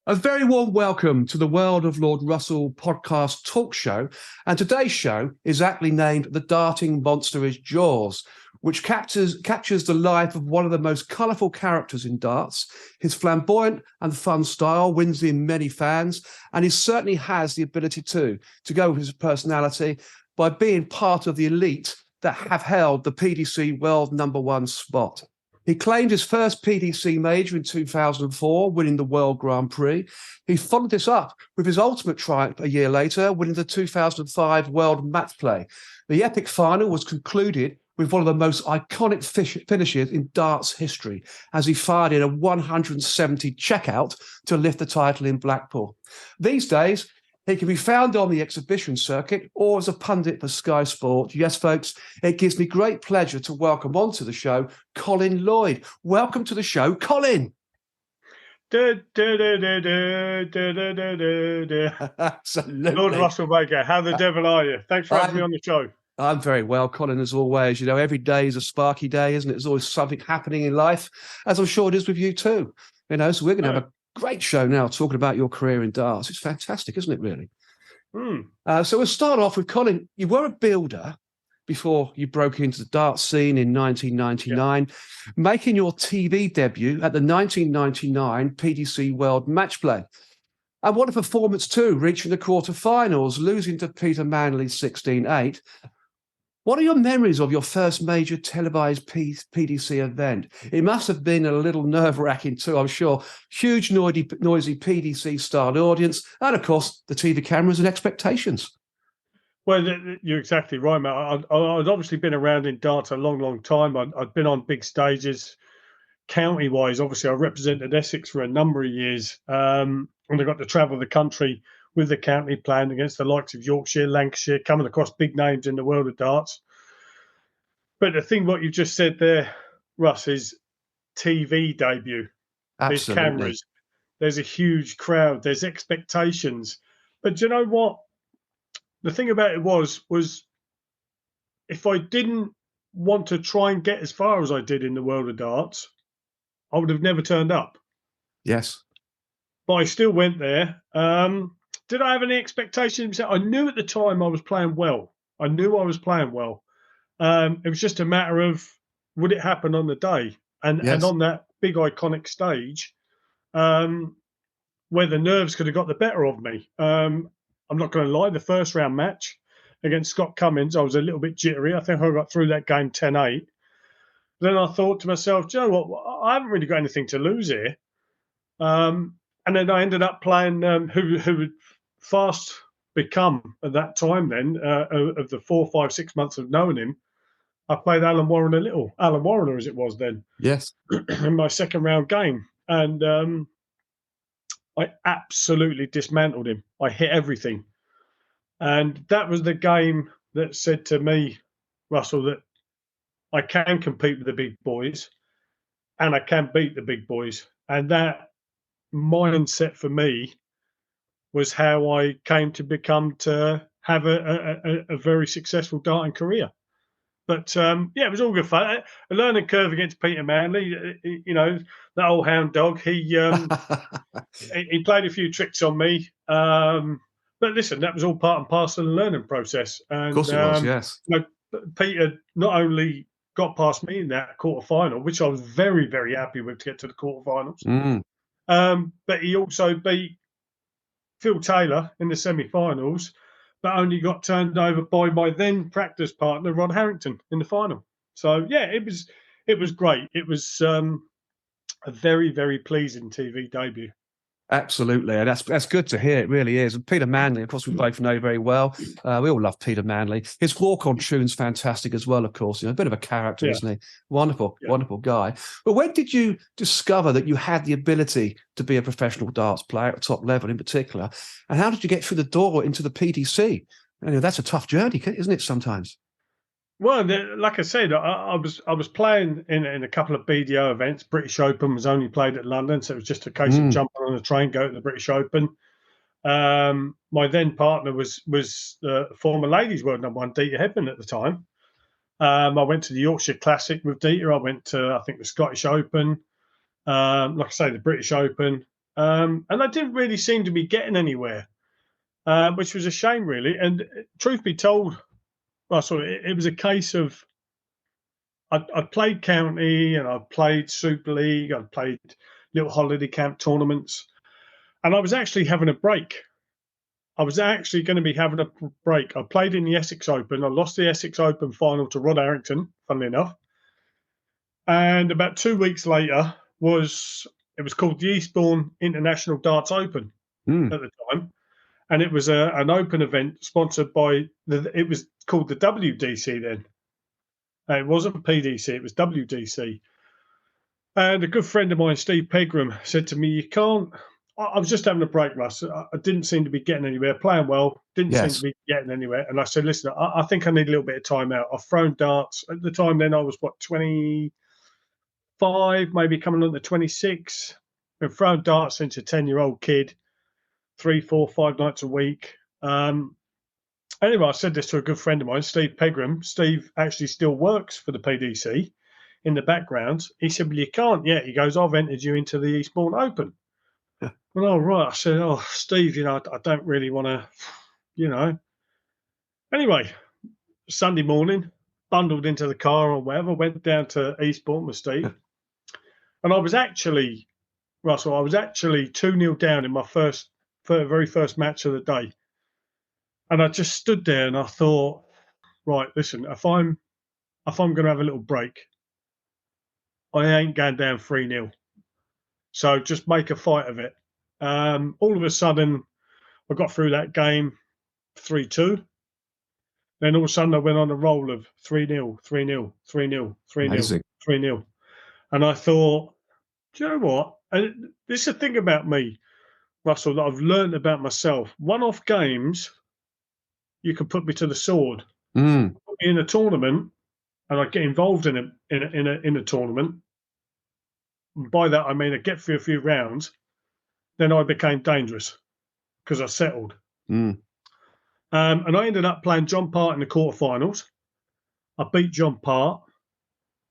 A very warm welcome to the World of Lord Russell podcast talk show. And today's show is aptly named The Darting Monster is Jaws, which captures the life of one of the most colourful characters in darts. His flamboyant and fun style wins in many fans, and he certainly has the ability to go with his personality by being part of the elite that have held the PDC World No.1 spot. He claimed his first PDC major in 2004, winning the World Grand Prix. He followed this up with his ultimate triumph a year later, winning the 2005 World Matchplay. The epic final was concluded with one of the most iconic finishes in darts history, as he fired in a 170 checkout to lift the title in Blackpool. These days, he can be found on the exhibition circuit or as a pundit for Sky Sport. Yes, folks, it gives me great pleasure to welcome onto the show Colin Lloyd. Welcome to the show, Colin. Absolutely. Lord Russell Baker, how the devil are you? Thanks for having me on the show. I'm very well, Colin, as always. You know, every day is a sparky day, isn't it? There's always something happening in life, as I'm sure it is with you too. You know, so we're going to have a great show now talking about your career in darts. It's fantastic, isn't it, really? So we'll start off with Colin. You were a builder before you broke into the darts scene in 1999, making your TV debut at the 1999 PDC World Matchplay. And what a performance too, reaching the quarterfinals, losing to Peter Manley 16-8. What are your memories of your first major televised PDC event? It must have been a little nerve-wracking too, I'm sure. Huge, noisy PDC-style audience, and of course, the TV cameras and expectations. Well, you're exactly right, mate. I'd obviously been around in darts a long, long time. I'd been on big stages, county-wise. Obviously, I represented Essex for a number of years, and I got to travel the country with the county playing against the likes of Yorkshire, Lancashire, coming across big names in the world of darts. But the thing what you just said there, Russ, is TV debut. Absolutely. There's cameras. There's a huge crowd. There's expectations. But do you know what? The thing about it was if I didn't want to try and get as far as I did in the world of darts, I would have never turned up. Yes. But I still went there. Did I have any expectations? I knew at the time I was playing well. I knew I was playing well. It was just a matter of would it happen on the day? And on that big iconic stage, where the nerves could have got the better of me. I'm not going to lie, the first round match against Scott Cummins, I was a little bit jittery. I think I got through that game 10-8. Then I thought to myself, Joe, what? I haven't really got anything to lose here. And then I ended up playing who had fast become at that time then, of the 4, 5, 6 months of knowing him, I played Alan Warrener as it was then. Yes. In my second round game. And I absolutely dismantled him. I hit everything. And that was the game that said to me, Russell, that I can compete with the big boys and I can beat the big boys. And that mindset for me was how I came to have a very successful darting career. But it was all good fun. A learning curve against Peter Manley. You know, that old hound dog. He played a few tricks on me. But listen, that was all part and parcel of the learning process. And, of course it was, yes. You know, Peter not only got past me in that quarterfinal, which I was very, very happy with to get to the quarterfinals, but he also beat Phil Taylor in the semi-finals, but only got turned over by my then practice partner, Rod Harrington, in the final. So, yeah, it was great. It was a very, very pleasing TV debut. Absolutely, and that's good to hear. It really is. And Peter Manley, of course, we both know very well. We all love Peter Manley. His walk-on tune's fantastic as well, of course. You know, a bit of a character, isn't he? Wonderful, wonderful guy. But when did you discover that you had the ability to be a professional darts player at the top level in particular? And how did you get through the door into the PDC? You know, that's a tough journey, isn't it, sometimes? Well, like I said, I was playing in a couple of BDO events. British Open was only played at London, so it was just a case of jumping on a train, go to the British Open. My then partner was former ladies world No.1 Dieter Hedman at the time. I went to the Yorkshire Classic with Dieter. I went to, I think, the Scottish Open. Like I say, the British Open. and I didn't really seem to be getting anywhere, which was a shame, really. And truth be told, Russell, it was a case of I played county and I played Super League, I played little holiday camp tournaments, and I was actually having a break. I was actually going to be having a break. I played in the Essex Open. I lost the Essex Open final to Rod Harrington, funnily enough. And about 2 weeks later it was called the Eastbourne International Darts Open at the time. And it was an open event sponsored by it was called the WDC then. It wasn't PDC, it was WDC. And a good friend of mine, Steve Pegram, said to me, "You can't." I was just having a break, Russ. I didn't seem to be getting anywhere, playing well, didn't seem to be getting anywhere. And I said, "Listen, I think I need a little bit of time out. I've thrown darts." At the time then I was, 25, maybe coming on to 26. I've thrown darts since a 10-year-old kid, 3, 4, 5 nights a week. Anyway, I said this to a good friend of mine, Steve Pegram. Steve actually still works for the PDC in the background. He said, "Well, you can't yet." He goes, "I've entered you into the Eastbourne Open." Well, all right. I said, "Oh, Steve, I don't really want to. Anyway, Sunday morning, bundled into the car or whatever, went down to Eastbourne with Steve. And I was actually, Russell, 2-0 down in my very first match of the day. And I just stood there and I thought, right, listen, if I'm going to have a little break, I ain't going down 3-0. So just make a fight of it. All of a sudden, I got through that game 3-2. Then all of a sudden, I went on a roll of 3-0, 3-0, 3-0, 3-0, 3-0. And I thought, do you know what? And this is the thing about me, Russell, that I've learned about myself. One-off games, you can put me to the sword. Put me in a tournament, and I get involved in a tournament. And by that, I mean I get through a few rounds. Then I became dangerous because I settled. And I ended up playing John Part in the quarterfinals. I beat John Part.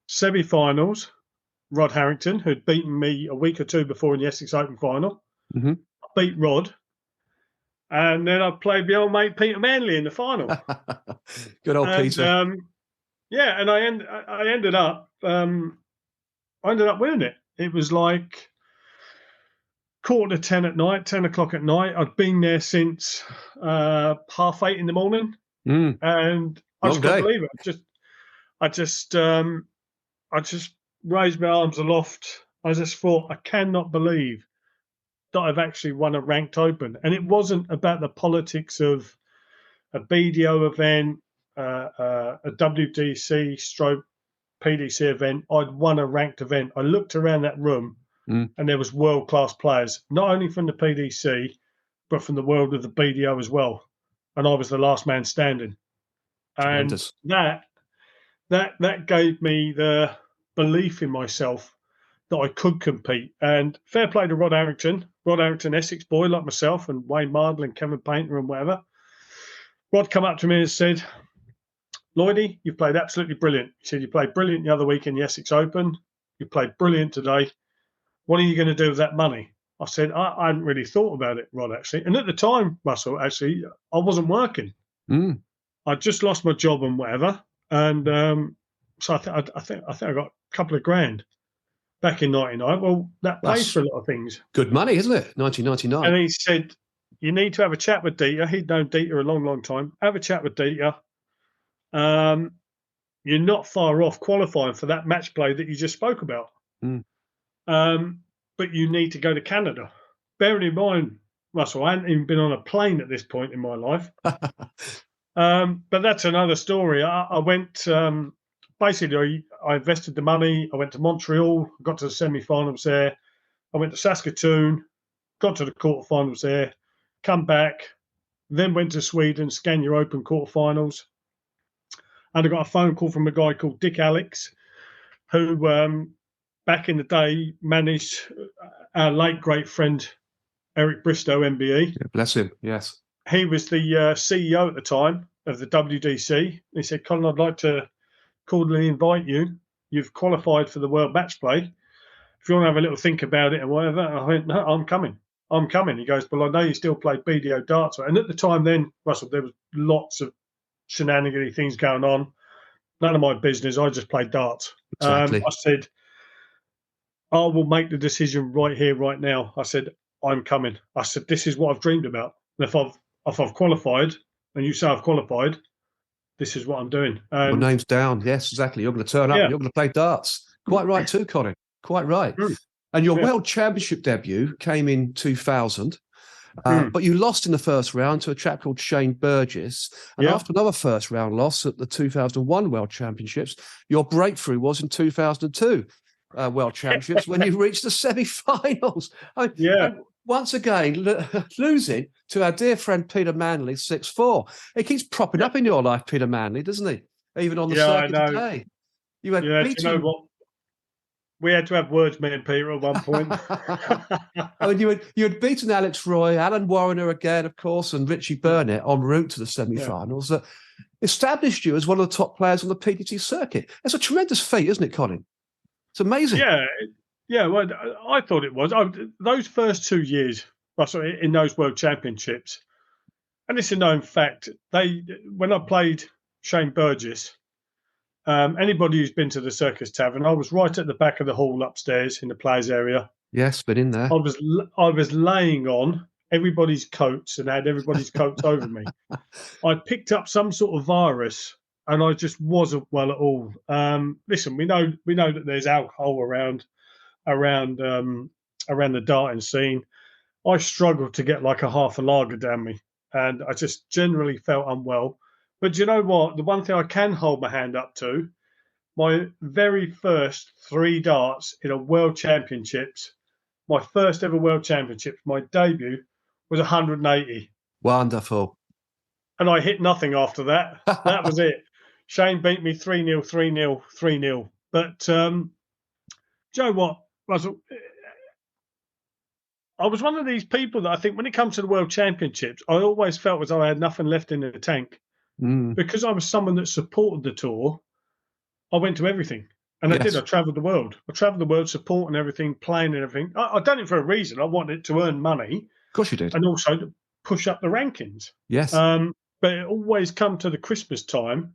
Semi-finals, Rod Harrington, who'd beaten me a week or two before in the Essex Open final. I beat Rod. And then I played my old mate Peter Manley in the final. Good old Peter. Yeah, and I ended up winning it. It was like 9:45 at night, 10 o'clock at night. I'd been there since 8:30 in the morning, and I just couldn't believe it. I just raised my arms aloft. I just thought, I cannot believe that I've actually won a ranked open. And it wasn't about the politics of a BDO event, a WDC stroke PDC event. I'd won a ranked event. I looked around that room and there was world-class players, not only from the PDC, but from the world of the BDO as well. And I was the last man standing. Tremendous. And that gave me the belief in myself that I could compete. And fair play to Rod Harrington, Essex boy like myself, and Wayne Mardle and Kevin Painter and whatever. Rod come up to me and said, "Lloydie, you've played absolutely brilliant." He said, "You played brilliant the other week in the Essex Open. You played brilliant today. What are you going to do with that money?" I said, I hadn't really thought about it, Rod, actually. And at the time, Russell, actually, I wasn't working. I just lost my job and whatever. And so I think I got a couple of grand back in 99. Well, that pays for a lot of things. Good money, isn't it? 1999. And he said, "You need to have a chat with Dieter." He'd known Dieter a long, long time. "Have a chat with Dieter. You're not far off qualifying for that match play that you just spoke about. But you need to go to Canada." Bearing in mind, Russell, I hadn't even been on a plane at this point in my life. But that's another story. I went, basically, I invested the money. I went to Montreal, got to the semi-finals there. I went to Saskatoon, got to the quarterfinals there, come back, then went to Sweden, Scania Open quarterfinals. And I got a phone call from a guy called Dick Alex, who back in the day managed our late great friend Eric Bristow, MBE. Yeah, bless him, yes. He was the CEO at the time of the WDC. He said, "Colin, I'd like to cordially invite you. You've qualified for the World Matchplay. if you want to have a little think about it and whatever. I went, no, I'm coming. I'm coming. He goes, well, I know you still play BDO darts. And at the time then, Russell, there was lots of shenanigan things going on. None of my business. I just played darts. Exactly. I said, I will make the decision right here, right now. I said, I'm coming. I said, this is what I've dreamed about. And if I've qualified, and you say I've qualified, this is what I'm doing. Your And name's down. Yes, exactly. You're going to turn up yeah, and you're going to play darts. Quite right too, Colin. Quite right. And your World Championship debut came in 2000, but you lost in the first round to a chap called Shane Burgess. And after another first round loss at the 2001 World Championships, your breakthrough was in 2002 World Championships when you reached the semi-finals. And once again, losing to our dear friend Peter Manley 6-4. He keeps propping up in your life, Peter Manley, doesn't he? Even on the circuit today. You had beaten... do you know what? We had to have words, me and Peter, at one point. I mean, you had beaten Alex Roy, Alan Warriner again, of course, and Richie Burnett en route to the semi-finals that established you as one of the top players on the PDC circuit. It's a tremendous feat, isn't it, Colin? It's amazing. Yeah. Well, I thought it was. Those first 2 years, Russell, in those World Championships, and it's a known fact, when I played Shane Burgess, anybody who's been to the Circus Tavern, I was right at the back of the hall upstairs in the players area. Yes, been in there. I was laying on everybody's coats and had everybody's coats over me. I picked up some sort of virus, and I just wasn't well at all. Listen, we know that there's alcohol around the darting scene. I struggled to get like a half a lager down me, and I just generally felt unwell. But do you know what? The one thing I can hold my hand up to, my very first 3 darts in a World Championships, my first ever World Championships, my debut was 180. Wonderful. And I hit nothing after that. That was it. Shane beat me 3-0, 3-0, 3-0. But do you know what, Russell? I was one of these people that I think when it comes to the World Championships, I always felt as though I had nothing left in the tank. Because I was someone that supported the tour, I went to everything. And I did. I travelled the world. I travelled the world supporting everything, playing and everything. I done it for a reason. I wanted to earn money. Of course you did. And also to push up the rankings. Yes. But it always come to the Christmas time.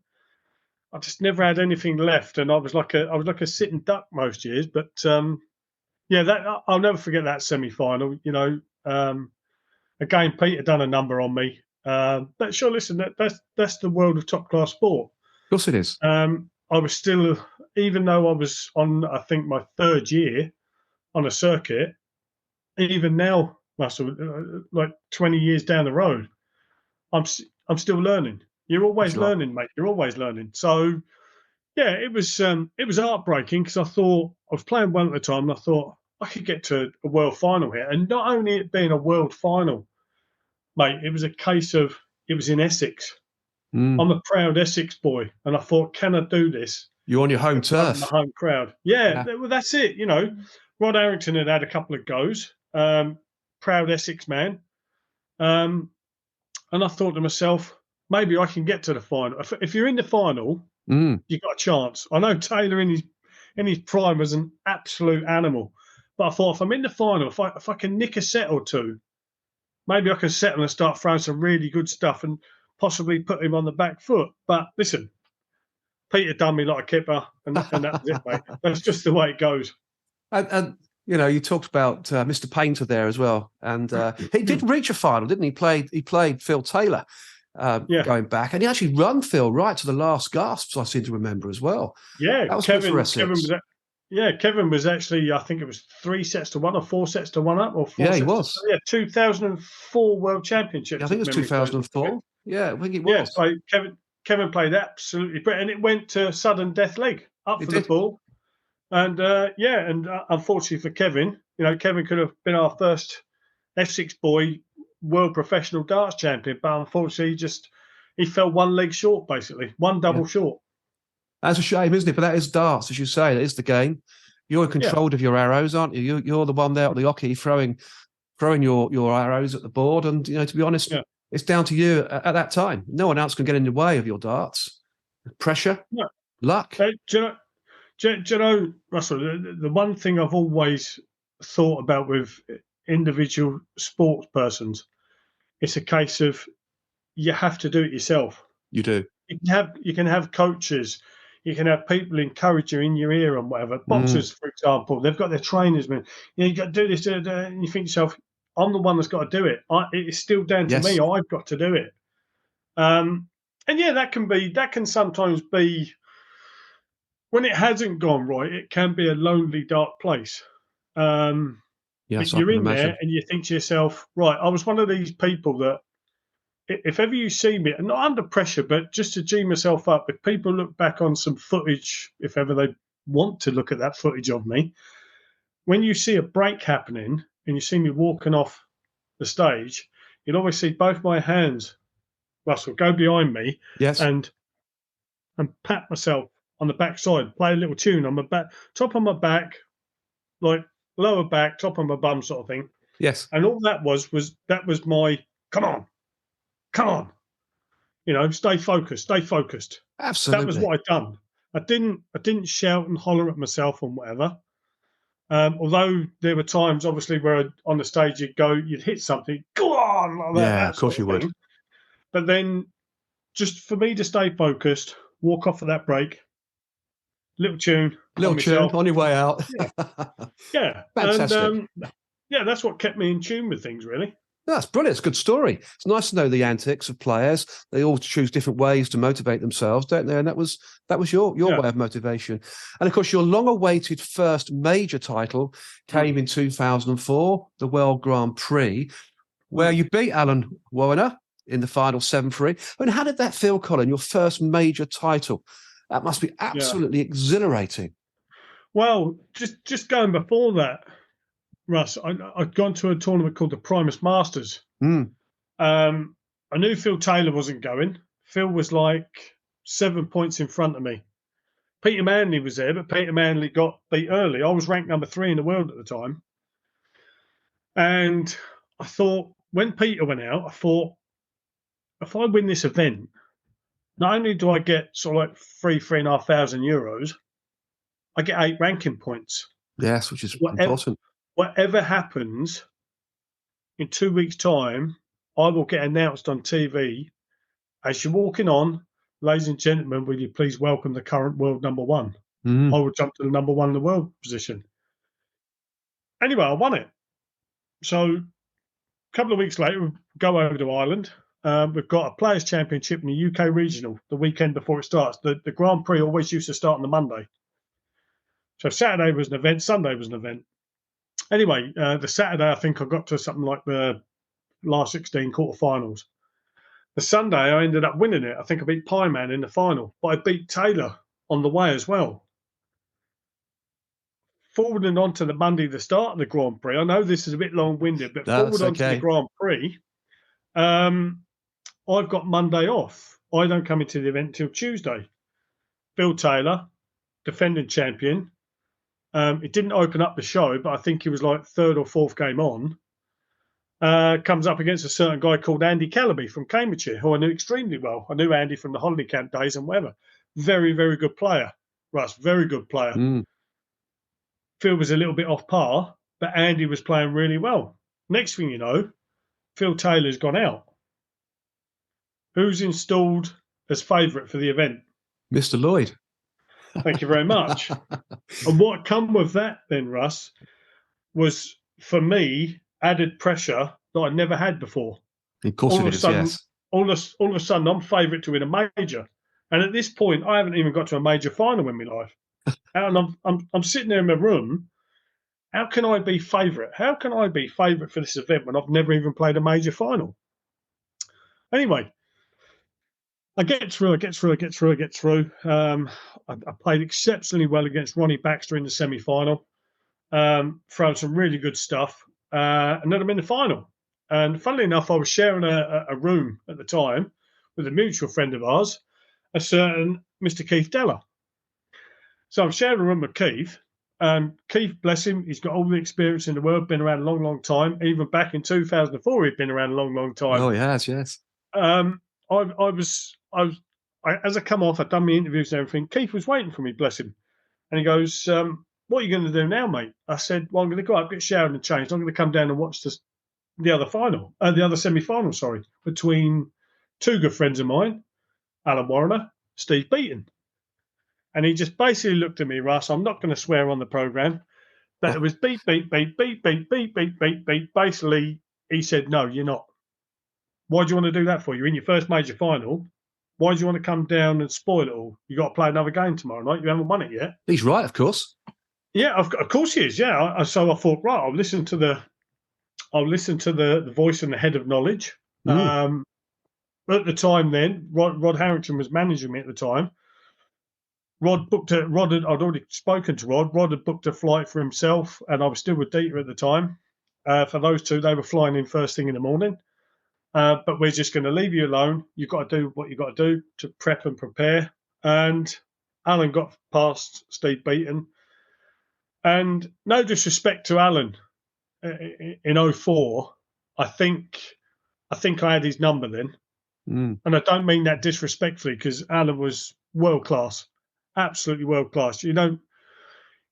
I just never had anything left. And I was like a sitting duck most years. But I'll never forget that semi-final. You know, again, Peter done a number on me. But sure, listen, that's the world of top class sport. Of course it is. I was still, even though I was on, I think, my 3rd year on a circuit, even now, Russell, like 20 years down the road, I'm still learning. You're always learning, mate. You're always learning. So, yeah, it was heartbreaking because I thought I was playing well at the time, and I thought I could get to a world final here. And not only it being a world final, mate, it was a case of it was in Essex. I'm a proud Essex boy, and I thought, can I do this? You're on your home turf. The home crowd. Yeah, well, that's it. You know, Rod Harrington had a couple of goes. Proud Essex man. And I thought to myself, maybe I can get to the final. If you're in the final, you've got a chance. I know Taylor in his prime was an absolute animal, but I thought if I'm in the final, if I can nick a set or two, maybe I can settle and start throwing some really good stuff and possibly put him on the back foot. But listen, Peter done me like a kipper, and that was it, mate. That's just the way it goes. And you know, you talked about Mr. Painter there as well, and he did reach a final, didn't he? He played Phil Taylor going back, and he actually run Phil right to the last gasps. I seem to remember as well. Yeah, that was Kevin was actually, I think it was 3 sets to 1 or 4 sets to 1 up, or 4 yeah, sets he was. 2004 World Championships. Yeah, I think it was 2004. Yeah, I think it was. Yeah, so Kevin played absolutely brilliant, and it went to sudden death leg up for the ball. And unfortunately for Kevin, you know, Kevin could have been our first Essex boy world professional darts champion, but unfortunately he fell 1 leg short, basically, 1 double short. That's a shame, isn't it? But that is darts, as you say. That is the game. You're in control of your arrows, aren't you? You're the one there at the oche throwing your arrows at the board, and you know, to be honest, it's down to you at that time. No one else can get in the way of your darts. Pressure, luck. Do Do you know, Russell, the one thing I've always thought about with individual sports persons, it's a case of you have to do it yourself. You do. You can have coaches, you can have people encourage you in your ear and whatever. Boxers, for example, they've got their trainers, man. You got to do this, and you think to yourself, I'm the one that's got to do it. It's still down to me. I've got to do it. And yeah, that can sometimes be, when it hasn't gone right, it can be a lonely, dark place. Yes, but you're in imagine. there and you think to yourself, right, I was one of these people that if ever you see me, not under pressure, but just to G myself up, if people look back on some footage, if ever they want to look at that footage of me, when you see a break happening and you see me walking off the stage, you'll always see both my hands, Russell, go behind me and pat myself on the backside, play a little tune on my back, top of my back, like lower back, top of my bum sort of thing. Yes. And all that was my come on. Stay focused, stay focused. Absolutely. That was what I'd done. I didn't shout and holler at myself and whatever. Although there were times, obviously, where on the stage you'd hit something, go on, like that. Yeah, of course you would. But then, just for me to stay focused, walk off of that break, little tune on your way out. Yeah. Fantastic. And yeah, that's what kept me in tune with things, really. That's brilliant. It's a good story. It's nice to know the antics of players. They all choose different ways to motivate themselves, don't they? And that was your way of motivation. And of course, your long-awaited first major title came in 2004, the World Grand Prix, where you beat Alan Warner in the final 7-3. I mean, how did that feel, Colin? Your first major title? That must be absolutely exhilarating. Well, just going before that, Russ, I'd gone to a tournament called the Primus Masters. I knew Phil Taylor wasn't going. Phil was like 7 points in front of me. Peter Manley was there, but Peter Manley got beat early. I was ranked number 3 in the world at the time. And I thought, when Peter went out, I thought, if I win this event, not only do I get sort of like €3,500, I get 8 ranking points. Yes, which is important. Whatever happens, in 2 weeks' time, I will get announced on TV as you're walking on, ladies and gentlemen, will you please welcome the current world #1? I will jump to the #1 in the world position. Anyway, I won it. So a couple of weeks later, we go over to Ireland. We've got a Players' Championship in the UK Regional the weekend before it starts. The Grand Prix always used to start on the Monday. So Saturday was an event, Sunday was an event. Anyway, the Saturday, I think I got to something like the last 16 quarterfinals. The Sunday, I ended up winning it. I think I beat Pie Man in the final, but I beat Taylor on the way as well. Forwarding on to the Monday, the start of the Grand Prix. I know this is a bit long-winded, but forward on to the Grand Prix. I've got Monday off. I don't come into the event till Tuesday. Phil Taylor, defending champion. It didn't open up the show, but I think he was like 3rd or 4th game on. Comes up against a certain guy called Andy Calaby from Cambridgeshire, who I knew extremely well. I knew Andy from the holiday camp days and whatever. Very, very good player. Russ, very good player. Phil was a little bit off par, but Andy was playing really well. Next thing you know, Phil Taylor's gone out. Who's installed as favourite for the event? Mr. Lloyd. Thank you very much. And what come with that then, Russ, was for me added pressure that I'd never had before. Of course all it is, yes. All of a sudden, I'm favourite to win a major. And at this point, I haven't even got to a major final in my life. And I'm sitting there in my room. How can I be favourite? How can I be favourite for this event when I've never even played a major final? Anyway, I get through. I played exceptionally well against Ronnie Baxter in the semi-final. Thrown some really good stuff. And then I'm in the final. And funnily enough, I was sharing a room at the time with a mutual friend of ours, a certain Mr. Keith Deller. So I'm sharing a room with Keith. Keith, bless him, he's got all the experience in the world, been around a long, long time. Even back in 2004, he'd been around a long, long time. Oh, yes. As I come off, I'd done my interviews and everything. Keith was waiting for me, bless him. And he goes, what are you going to do now, mate? I said, well, I'm going to go up, get showered and changed. I'm going to come down and watch the other semi-final, sorry, between two good friends of mine, Alan Warriner, Steve Beaton. And he just basically looked at me, Russ, I'm not going to swear on the programme, but it was beep, beep, beep, beep, beep, beep, beep, beep, beep. Basically, he said, no, you're not. Why do you want to do that for? You're in your first major final. Why do you want to come down and spoil it all? You got to play another game tomorrow night. You haven't won it yet. He's right, of course. Yeah, of course he is. Yeah. So I thought, right, I'll listen to the voice and the head of knowledge. At the time, then Rod Harrington was managing me at the time. I'd already spoken to Rod. Rod had booked a flight for himself, and I was still with Dieter at the time. For those two, they were flying in first thing in the morning. But we're just going to leave you alone. You've got to do what you've got to do to prep and prepare. And Alan got past Steve Beaton. And no disrespect to Alan, in 04, I think I had his number then. And I don't mean that disrespectfully, because Alan was world class, absolutely world class. You know,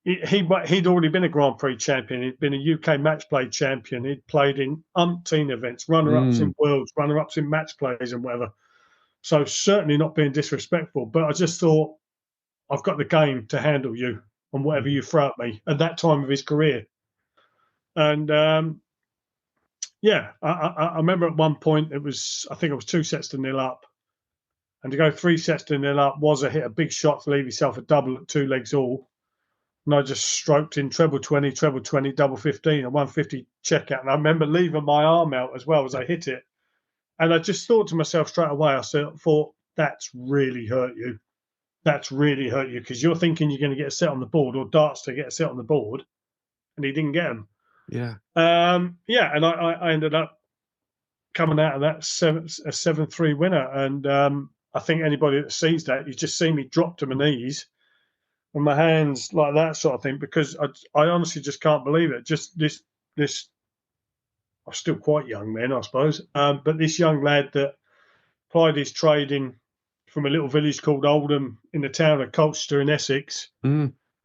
he'd already been a Grand Prix champion. He'd been a UK Matchplay champion. He'd played in umpteen events, runner-ups in Worlds, runner-ups in Matchplays and whatever. So certainly not being disrespectful, but I just thought, I've got the game to handle you on whatever you throw at me at that time of his career. And I remember at one point I think it was 2-0 up. And to go 3-0 up was a big shot to leave yourself a double at 2 legs all. And I just stroked in treble 20, double 15, and 150 checkout. And I remember leaving my arm out as well as I hit it. And I just thought to myself straight away, thought, that's really hurt you. That's really hurt you, because you're thinking you're going to get a set on the board, or darts to get a set on the board, and he didn't get them. Yeah. And I ended up coming out of that a 7-3 winner. And I think anybody that sees that, you just see me drop to my knees and my hands like that sort of thing, because I honestly just can't believe it. Just this I was still quite young then, I suppose, but this young lad that plied his trade from a little village called Oldham in the town of Colchester in Essex,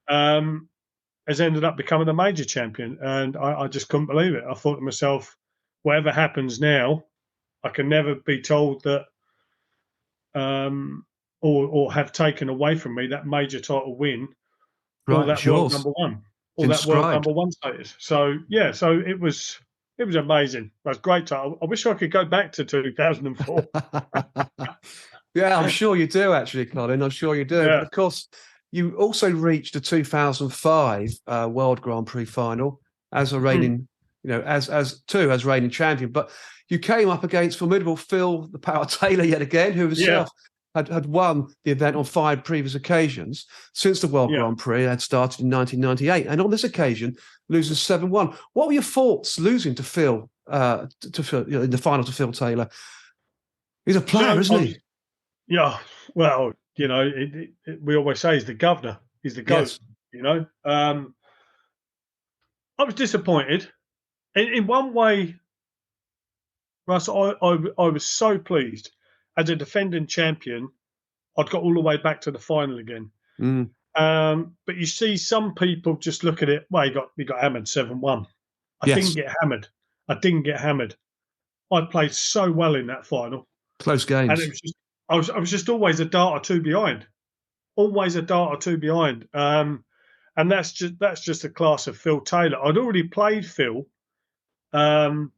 has ended up becoming a major champion. And I just couldn't believe it. I thought to myself, whatever happens now, I can never be told that or have taken away from me that major title win, or that world number one, or that world number one status. So it was amazing. It was a great title. I wish I could go back to 2004. Yeah, I'm sure you do, actually, Colin. I'm sure you do. Yeah. But of course, you also reached the 2005 World Grand Prix final as a reigning, as reigning champion. But you came up against formidable Phil the Power Taylor yet again, who himself had won the event on 5 previous occasions since the World Grand Prix had started in 1998. And on this occasion, losing 7-1. What were your thoughts losing to Phil, in the final to Phil Taylor? He's a player, isn't he? Yeah. Well, we always say he's the governor. He's the GOAT, yes. I was disappointed. In one way, Russ, I was so pleased. As a defending champion, I'd got all the way back to the final again. But you see some people just look at it, well, he got hammered 7-1. I didn't get hammered. I played so well in that final. Close games. And it was just, I was just always a dart or two behind. Always a dart or two behind. And that's just a class of Phil Taylor. I'd already played Phil in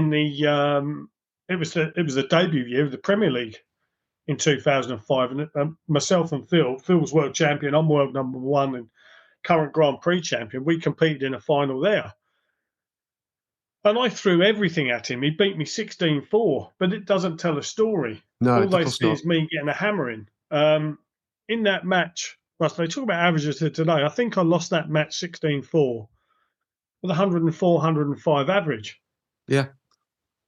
the it was the debut year of the Premier League in 2005, and myself and Phil's world champion, I'm world number 1 and current Grand Prix champion. We competed in a final there, and I threw everything at him. He beat me 16-4, but it doesn't tell a story. No, all they see is me getting a hammer in. In that match, Russ, they talk about averages today. I think I lost that match 16-4 with 104, 105 average. Yeah.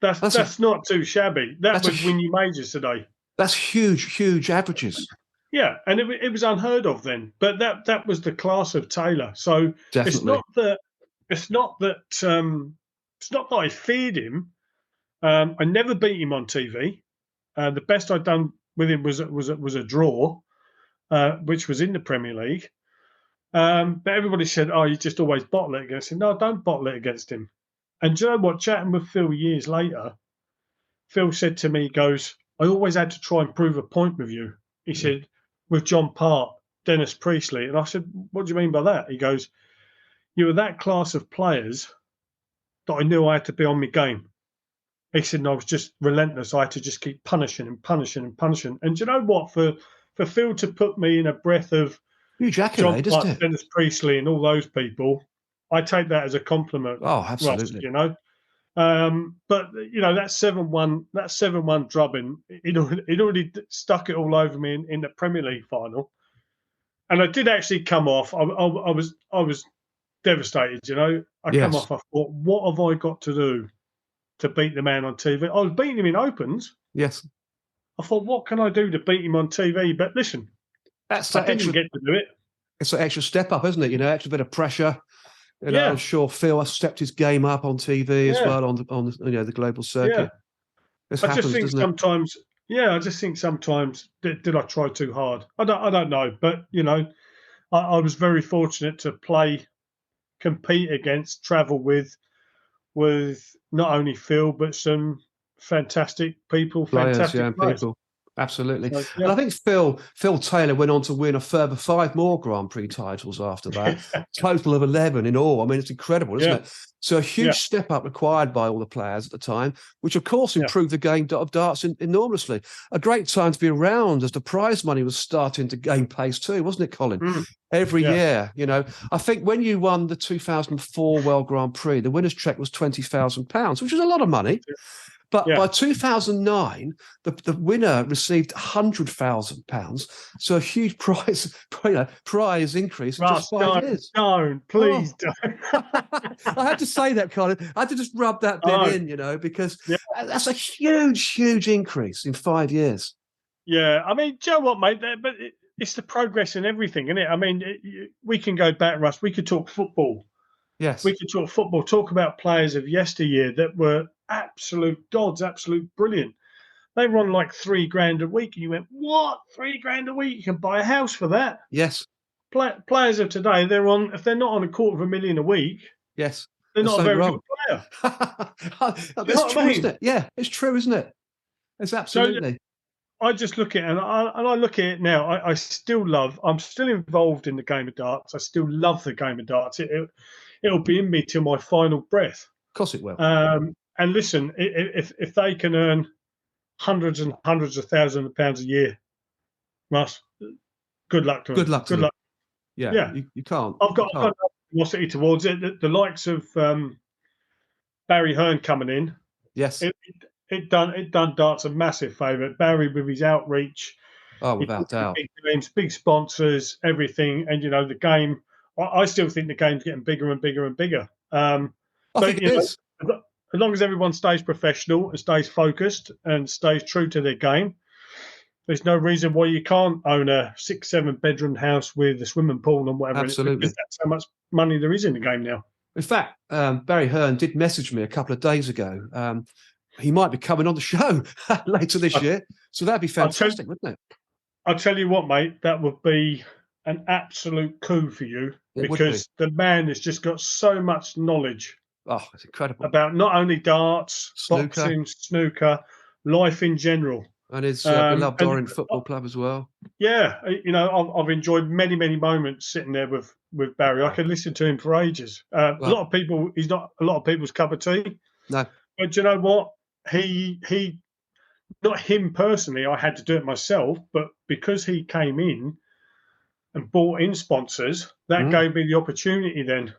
That's not too shabby. That would win you majors today. That's huge averages. Yeah, and it was unheard of then. But that was the class of Taylor. So definitely. It's not that I feared him. I never beat him on TV. The best I'd done with him was a draw. which was in the Premier League. But everybody said, "Oh, you just always bottle it against him." No, I don't bottle it against him. And do you know what? Chatting with Phil years later, Phil said to me, he goes, "I always had to try and prove a point with you." He said, "With John Part, Dennis Priestley." And I said, "What do you mean by that?" He goes, "You were that class of players that I knew I had to be on my game." He said, and I was just relentless. I had to just keep punishing and punishing and punishing. And do you know what? For Phil to put me in a breath of Huge John accolade, isn't Part, it? Dennis Priestley, and all those people, I take that as a compliment, Oh, Russ, absolutely. you know. But you know, that 7-1 drubbing, he'd already stuck it all over me in the Premier League final, and I did actually come off. I was devastated. You know, I come Yes. off. I thought, what have I got to do to beat the man on TV? I was beating him in opens. Yes. I thought, what can I do to beat him on TV? But listen, That's I that didn't extra. get to do it. It's an extra step up, isn't it? You know, extra bit of pressure. You know, I'm Yeah, sure Phil has stepped his game up on TV as yeah, well on the global yeah. circuit. This I just happens, think doesn't it? sometimes, yeah, I just think sometimes did I try too hard? I don't know, but you know, I was very fortunate to compete against, travel with not only Phil but some fantastic people, Players, fantastic yeah, and players. people. Absolutely. So, And yeah, I think Phil Taylor went on to win a further 5 more Grand Prix titles after that. Total of 11 in all. I mean, it's incredible, isn't yeah, it? So a yeah, huge step up required by all the players at the time, which of course yeah, improved the game of darts enormously. A great time to be around as the prize money was starting to gain pace too, wasn't it, Colin? mm, Every yeah, year, you know. I think when you won the 2004 World Grand Prix, the winner's check was £20,000, which is a lot of money. But yeah. by 2009, the winner received £100,000. So a huge prize increase in Russ, just 5 years. please don't. I had to say that, Colin. I had to just rub that bit Oh, in, you know, because yeah, that's a huge, huge increase in 5 years. yeah. I mean, do you know what, mate? But it's the progress in everything, isn't it? I mean, we can go back, Russ. We could talk football. Yes. We could talk football, talk about players of yesteryear that were absolute gods, absolute brilliant. They were on like £3,000 a week, and you went, "What? £3,000 a week? You can buy a house for that." Yes. Players of today, if they're not on $250,000 a week, Yes. they're There's not a something very good wrong. player. Do you know It's what true, I isn't mean? it? Yeah, it's true, isn't it? It's So absolutely. I just look at it, and I look at it now. I'm still involved in the game of darts. I still love the game of darts. It'll be in me till my final breath. Of course it will. And listen, if they can earn hundreds and hundreds of thousands of pounds a year, Russ, good luck to Good them. luck to Good them. luck. Yeah, Yeah, you can't. I've You got can't. animosity towards it. The likes of Barry Hearn coming in, Yes. it done darts a massive favour. Barry with his outreach, Oh, he without doubt. big names, big sponsors, everything, and you know the game. I still think the game's getting bigger and bigger and bigger. I think But it you is. know, as long as everyone stays professional and stays focused and stays true to their game, there's no reason why you can't own a 6-7 bedroom house with a swimming pool and whatever in it, because Absolutely. that's how much money there is in the game now. In fact, Barry Hearn did message me a couple of days ago. He might be coming on the show later this I, year. So that'd be I'll tell fantastic, wouldn't it? I'll tell you what, mate, that would be an absolute coup for you, It would be. because the man has just got so much knowledge Oh, it's incredible. about not only darts, Snooker boxing, snooker, life in general. and his beloved And Orient Football Club as well. yeah, you know, I've enjoyed many, many moments sitting there with Barry. I could listen to him for ages. A Well, lot of people, he's not a lot of people's cup of tea. no, But you know what? He, not him personally. I had to do it myself, but because he came in and brought in sponsors, that gave me the opportunity then, of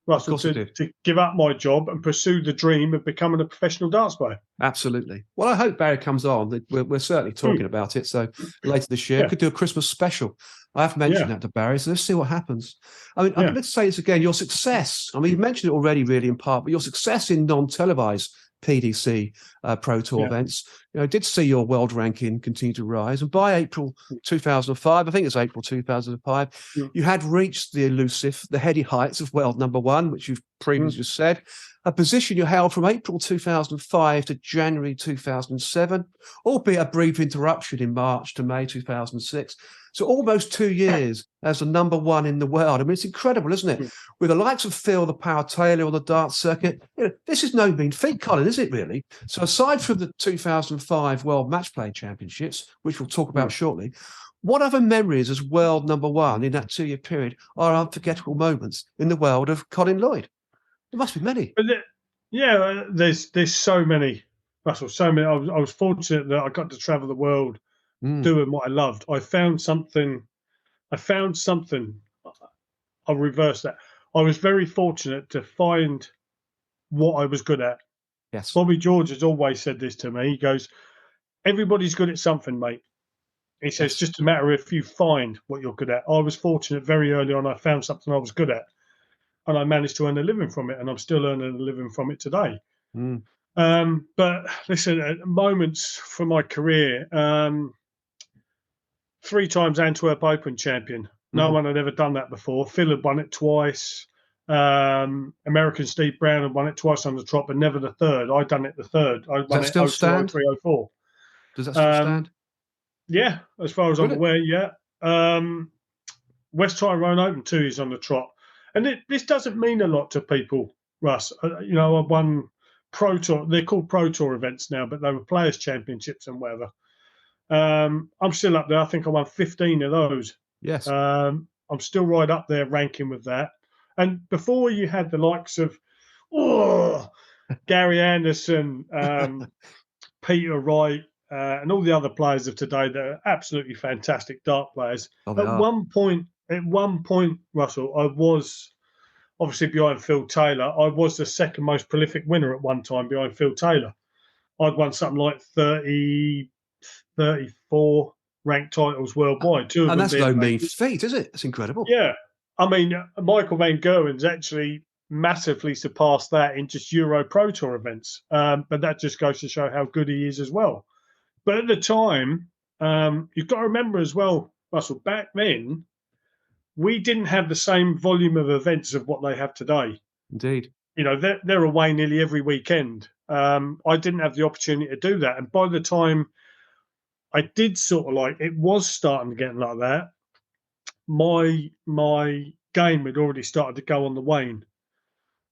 Russell, course it did. to give up my job and pursue the dream of becoming a professional darts player. Absolutely. Well, I hope Barry comes on. We're certainly talking about it. So later this year, Yeah. we could do a Christmas special. I have mentioned that to Barry, so let's see what happens. I mean, Yeah. let's say this again. Your success, I mean, you've mentioned it already really in part, but your success in non-televised PDC Pro Tour events did see your world ranking continue to rise. And by April 2005, I think it's April 2005, you had reached the elusive, the heady heights of world #1, which you've previously just said, a position you held from April 2005 to January 2007, albeit a brief interruption in March to May 2006. So almost 2 years as the #1 in the world. I mean, it's incredible, isn't it? With the likes of Phil, the Power Taylor on the darts circuit, this is no mean feat, Colin, is it really? So aside from the 2005 World Matchplay Championships, which we'll talk about shortly, what other memories as world #1 in that 2-year period are unforgettable moments in the world of Colin Lloyd? There must be many. There's so many, Russell. So many. I was fortunate that I got to travel the world doing what I loved. I found something. I'll reverse that. I was very fortunate to find what I was good at. Yes. Bobby George has always said this to me. He goes, "Everybody's good at something, mate." He says, "Just a matter if you find what you're good at." I was fortunate very early on. I found something I was good at, and I managed to earn a living from it, and I'm still earning a living from it today. But listen, at moments from my career, 3 times Antwerp Open champion. No one had ever done that before. Phil had won it twice. American Steve Brown had won it twice on the trot, but never the third. I'd done it the third. I won it still stand? 03, 04. Does that still stand? Yeah, as far as I'm aware, yeah. West Tyrone Open 2 is on the trot. And this doesn't mean a lot to people, Russ. I won Pro Tour. They're called Pro Tour events now, but they were Players' Championships and whatever. I'm still up there. I think I won 15 of those. Yes. I'm still right up there ranking with that. And before you had the likes of Gary Anderson, Peter Wright, and all the other players of today that are absolutely fantastic dart players. At one point, Russell, I was obviously behind Phil Taylor. I was the second most prolific winner at one time behind Phil Taylor. I'd won something like 30, 34 ranked titles worldwide. Two of them that's no mean feat, is it? It's incredible. Yeah. I mean, Michael Van Gerwen's actually massively surpassed that in just Euro Pro Tour events. But that just goes to show how good he is as well. But at the time, you've got to remember as well, Russell, back then, we didn't have the same volume of events of what they have today. Indeed. They're away nearly every weekend. I didn't have the opportunity to do that. And by the time I did it was starting to get like that, my game had already started to go on the wane.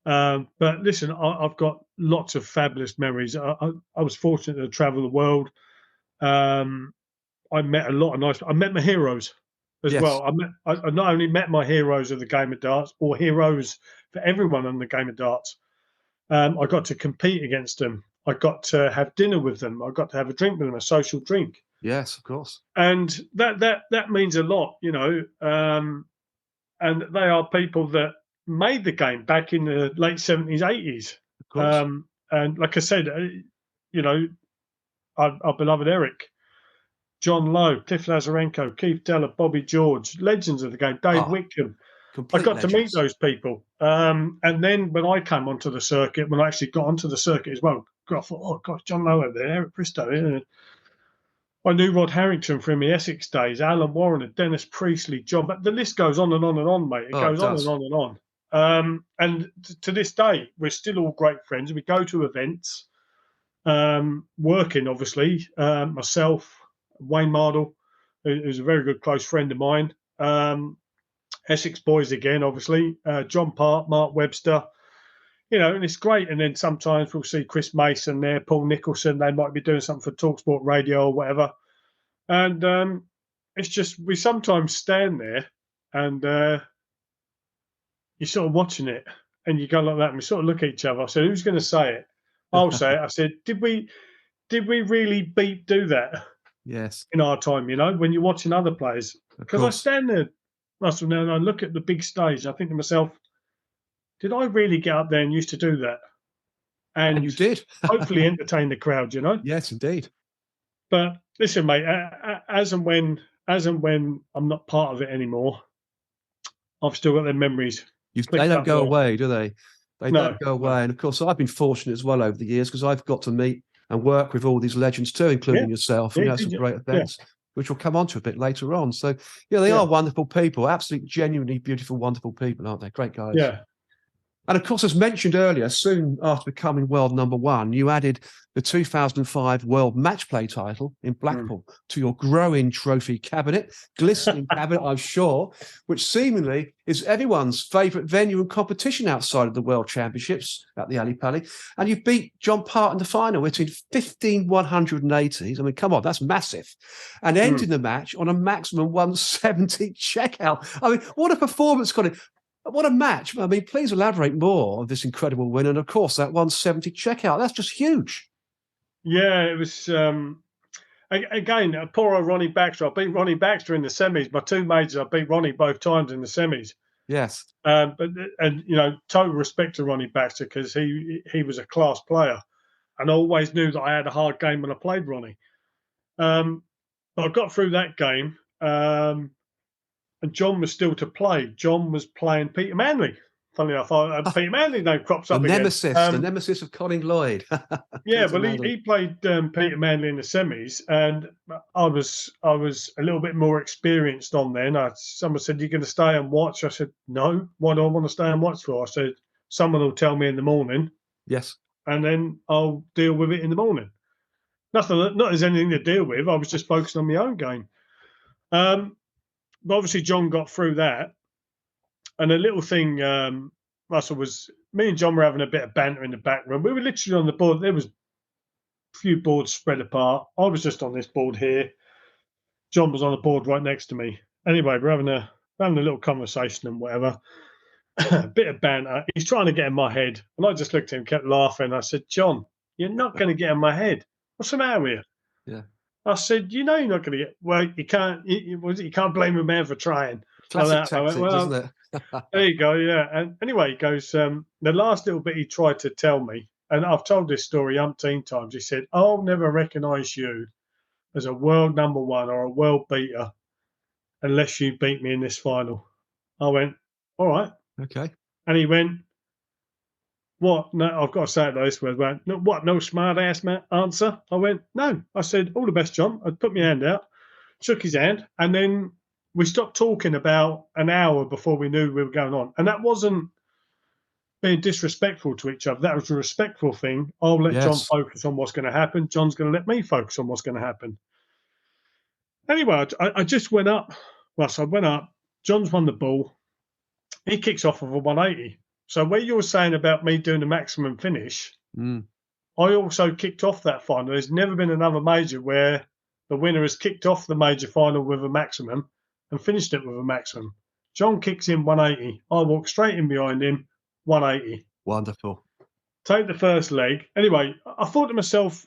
But listen, I've got lots of fabulous memories. I was fortunate to travel the world. I met a lot of I met my heroes as well. I not only met my heroes of the game of darts, or heroes for everyone on the game of darts. I got to compete against them. I got to have dinner with them. I got to have a drink with them, a social drink. Yes, of course. And that means a lot, and they are people that made the game back in the late 70s, 80s. Of course. And like I said, our beloved Eric, John Lowe, Cliff Lazarenko, Keith Deller, Bobby George, legends of the game, Dave Whitcomb. I got to meet those people. And then when I came onto the circuit, when I actually got onto the circuit as well, I thought, oh, gosh, John Lowe over there, Eric Bristow. Yeah. I knew Rod Harrington from the Essex days, Alan Warren, Dennis Priestley, John, but the list goes on and on and on, mate. It goes on and on and on. And to this day, we're still all great friends. We go to events, working, obviously. Myself, Wayne Mardle, who's a very good close friend of mine. Essex boys again, obviously. John Park, Mark Webster. And it's great. And then sometimes we'll see Chris Mason there, Paul Nicholson. They might be doing something for TalkSport Radio or whatever. And it's just, we sometimes stand there and you're sort of watching it and you go like that and we sort of look at each other. I said, who's going to say it? I'll say it. I said, did we really do that? Yes. In our time, when you're watching other players. Because I stand there, Russell, now and I look at the big stage. I think to myself, did I really get up there and used to do that? And you did. Hopefully entertain the crowd, Yes, indeed. But listen, mate, as and when I'm not part of it anymore, I've still got their memories. They don't go away, do they? They don't go away. And of course, I've been fortunate as well over the years because I've got to meet and work with all these legends too, including yourself. Yeah, Some great yeah. events, which we'll come on to a bit later on. So, yeah, they are wonderful people, absolutely, genuinely beautiful, wonderful people, aren't they? Great guys. Yeah. And of course, as mentioned earlier, soon after becoming world #1, you added the 2005 World Matchplay title in Blackpool to your growing trophy cabinet, glistening cabinet, I'm sure, which seemingly is everyone's favourite venue and competition outside of the World Championships at the Ali Pali. And you beat John Part in the final, hitting 15 180s. I mean, come on, that's massive. And ending the match on a maximum 170 checkout. I mean, what a performance, Colin. What a match. I mean, please elaborate more on this incredible win. And of course, that 170 checkout, that's just huge. Yeah, it was, again, poor old Ronnie Baxter. I beat Ronnie Baxter in the semis. My two majors, I beat Ronnie both times in the semis. Yes. And total respect to Ronnie Baxter, because he was a class player. And I always knew that I had a hard game when I played Ronnie. But I got through that game. And John was still to play. John was playing Peter Manley. Funnily enough, Peter Manley name crops up again. The nemesis of Colin Lloyd. Yeah, well, he played Peter Manley in the semis, and I was a little bit more experienced on then. Someone said, "You're going to stay and watch?" I said, "No. Why do I want to stay and watch for?" I said, "Someone will tell me in the morning." Yes. And then I'll deal with it in the morning. Not there's anything to deal with. I was just focused on my own game. But obviously, John got through that. And a little thing, Russell, was me and John were having a bit of banter in the back room. We were literally on the board. There was a few boards spread apart. I was just on this board here. John was on the board right next to me. Anyway, we're having a little conversation and whatever. A bit of banter. He's trying to get in my head. And I just looked at him, kept laughing. I said, "John, you're not going to get in my head. What's the matter with you?" Yeah. I said, "You know you're not going to get." "Well, you can't. You can't blame a man for trying." Classic tactics, isn't it? There you go. Yeah. And anyway, he goes. The last little bit he tried to tell me, and I've told this story umpteen times. He said, "I'll never recognise you as a world #1 or a world beater unless you beat me in this final." I went, "All right." Okay. And he went, "What? No, I've got to say it this way." Went, "No, what? No smart ass answer?" I went, "No." I said, "All the best, John." I put my hand out, shook his hand, and then we stopped talking about an hour before we knew we were going on. And that wasn't being disrespectful to each other. That was a respectful thing. I'll let John focus on what's going to happen. John's going to let me focus on what's going to happen. Anyway, I just went up. Well, so I went up. John's won the ball. He kicks off with a 180. So where you were saying about me doing the maximum finish, I also kicked off that final. There's never been another major where the winner has kicked off the major final with a maximum and finished it with a maximum. John kicks in 180. I walk straight in behind him, 180. Wonderful. Take the first leg. Anyway, I thought to myself,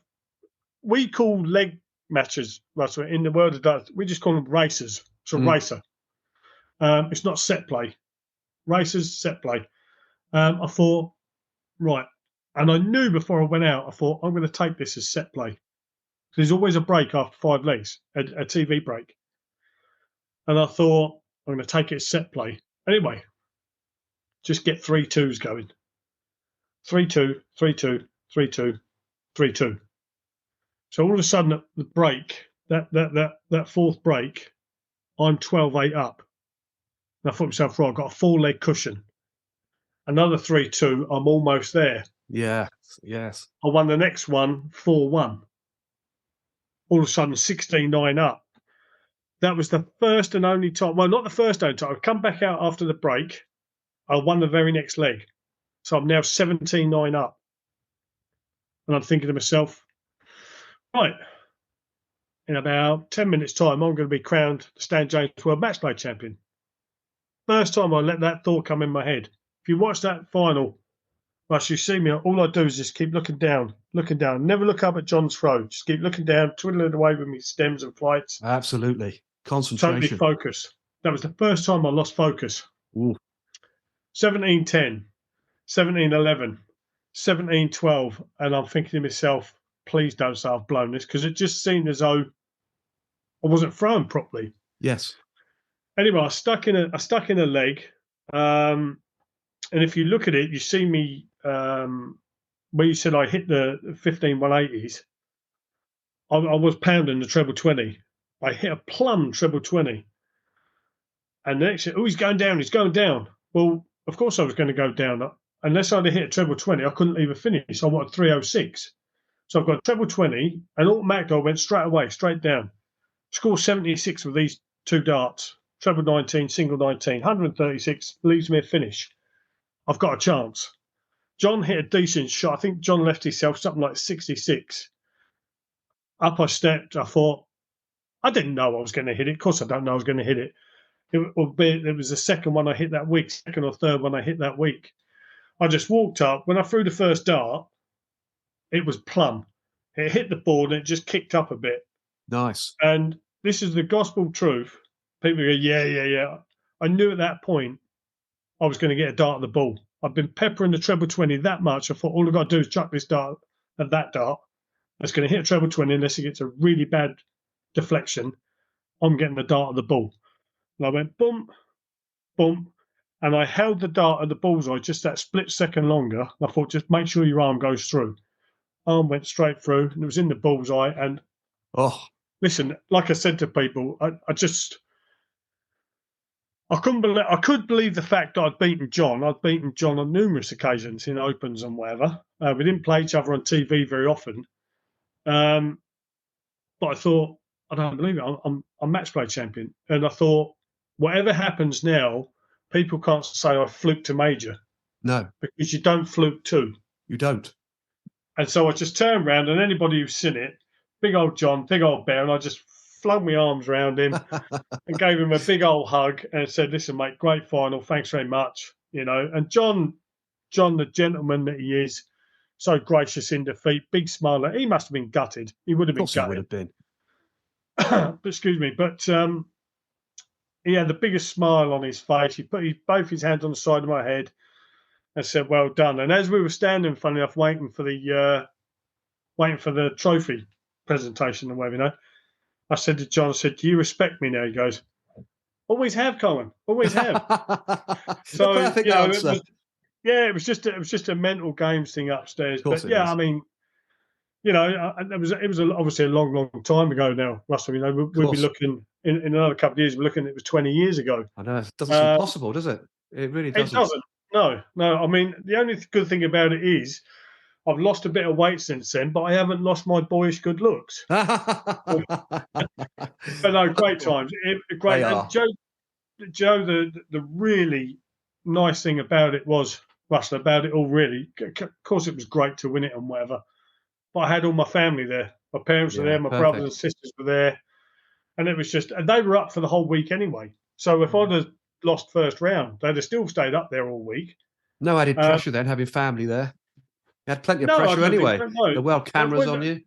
we call leg matches, Russell, in the world of darts, we just call them races. It's a racer. It's not set play. Racers, set play. I thought, right. And I knew before I went out, I thought, I'm going to take this as set play. There's always a break after 5 legs, a TV break. And I thought, I'm going to take it as set play. Anyway, just get 3 2s going. 3-2, 3-2, 3-2, 3-2. So all of a sudden, at the break, that fourth break, I'm 12-8 up. And I thought to myself, right, I've got a 4-leg cushion. Another 3-2, I'm almost there. Yeah, yes. I won the next one, 4-1. All of a sudden, 16-9 up. That was the first and only time. Well, not the first only time. I've come back out after the break. I won the very next leg. So I'm now 17-9 up. And I'm thinking to myself, right, in about 10 minutes' time, I'm going to be crowned the Stan James World Matchplay champion. First time I let that thought come in my head. If you watch that final, Russ, you see me, all I do is just keep looking down. Never look up at John's throat. Just keep looking down, twiddling away with me stems and flights. Absolutely. Concentration. Totally focus. That was the first time I lost focus. Ooh. 17-10, 17-11, 17-12. And I'm thinking to myself, please don't say I've blown this, because it just seemed as though I wasn't thrown properly. Yes. Anyway, I stuck in a leg. And if you look at it, you see me where you said I hit the 15 180s. I was pounding the treble 20. I hit a plumb treble 20. And the next, he's going down, he's going down. Well, of course I was going to go down. Unless I'd hit a treble 20, I couldn't leave a finish. I wanted 306. So I've got a treble 20, and automatically I went straight away, straight down. Score 76 with these two darts. Treble 19, single 19. 136 leaves me a finish. I've got a chance. John hit a decent shot. I think John left himself something like 66. Up I stepped. I thought, I didn't know I was going to hit it. Of course I don't know I was going to hit it. It was the second one I hit that week, second or third one I hit that week. I just walked up. When I threw the first dart, it was plumb. It hit the board and it just kicked up a bit. Nice. And this is the gospel truth. People go, yeah. I knew at that point I was going to get a dart at the ball. I've been peppering the treble 20 that much. I thought all I've got to do is chuck this dart at that dart. It's going to hit a treble 20 unless it gets a really bad deflection. I'm getting the dart at the ball. And I went boom, boom, and I held the dart at the bullseye just that split second longer. I thought, just make sure your arm goes through. Arm went straight through, and it was in the bullseye. And listen, like I said to people, I could believe the fact that I'd beaten John. I'd beaten John on numerous occasions in opens and whatever. We didn't play each other on TV very often. But I thought, I don't believe it. I'm match play champion. And I thought, whatever happens now, people can't say I fluked a major. No. Because you don't fluke two. You don't. And so I just turned around, and anybody who's seen it, big old John, big old bear, and I just flung my arms around him and gave him a big old hug and said, listen, mate, great final. Thanks very much. And John, the gentleman that he is, so gracious in defeat, big smile. He must have been gutted. He would have been gutted. He would have been. Excuse me. But he had the biggest smile on his face. He put both his hands on the side of my head and said, well done. And as we were standing, funny enough, waiting for the trophy presentation and whatever, I said to John, I said, do you respect me now? He goes, always have, Colin. Always have. So, the perfect answer. It was just a mental games thing upstairs. But I mean, it was obviously a long, long time ago now, Russell. We'll be looking in another couple of years. We're looking, it was 20 years ago. I know. It doesn't seem possible, does it? It really doesn't. It doesn't. No. I mean, the only good thing about it is I've lost a bit of weight since then, but I haven't lost my boyish good looks. But no, great times. Great. And Joe, the really nice thing about it was, Russell, about it all really, of course it was great to win it and whatever, but I had all my family there. My parents were there, my brothers and sisters were there, and it was just, and they were up for the whole week anyway. So if I'd have lost first round, they'd have still stayed up there all week. No added pressure then, having family there. You had plenty of pressure anyway. The world cameras on you.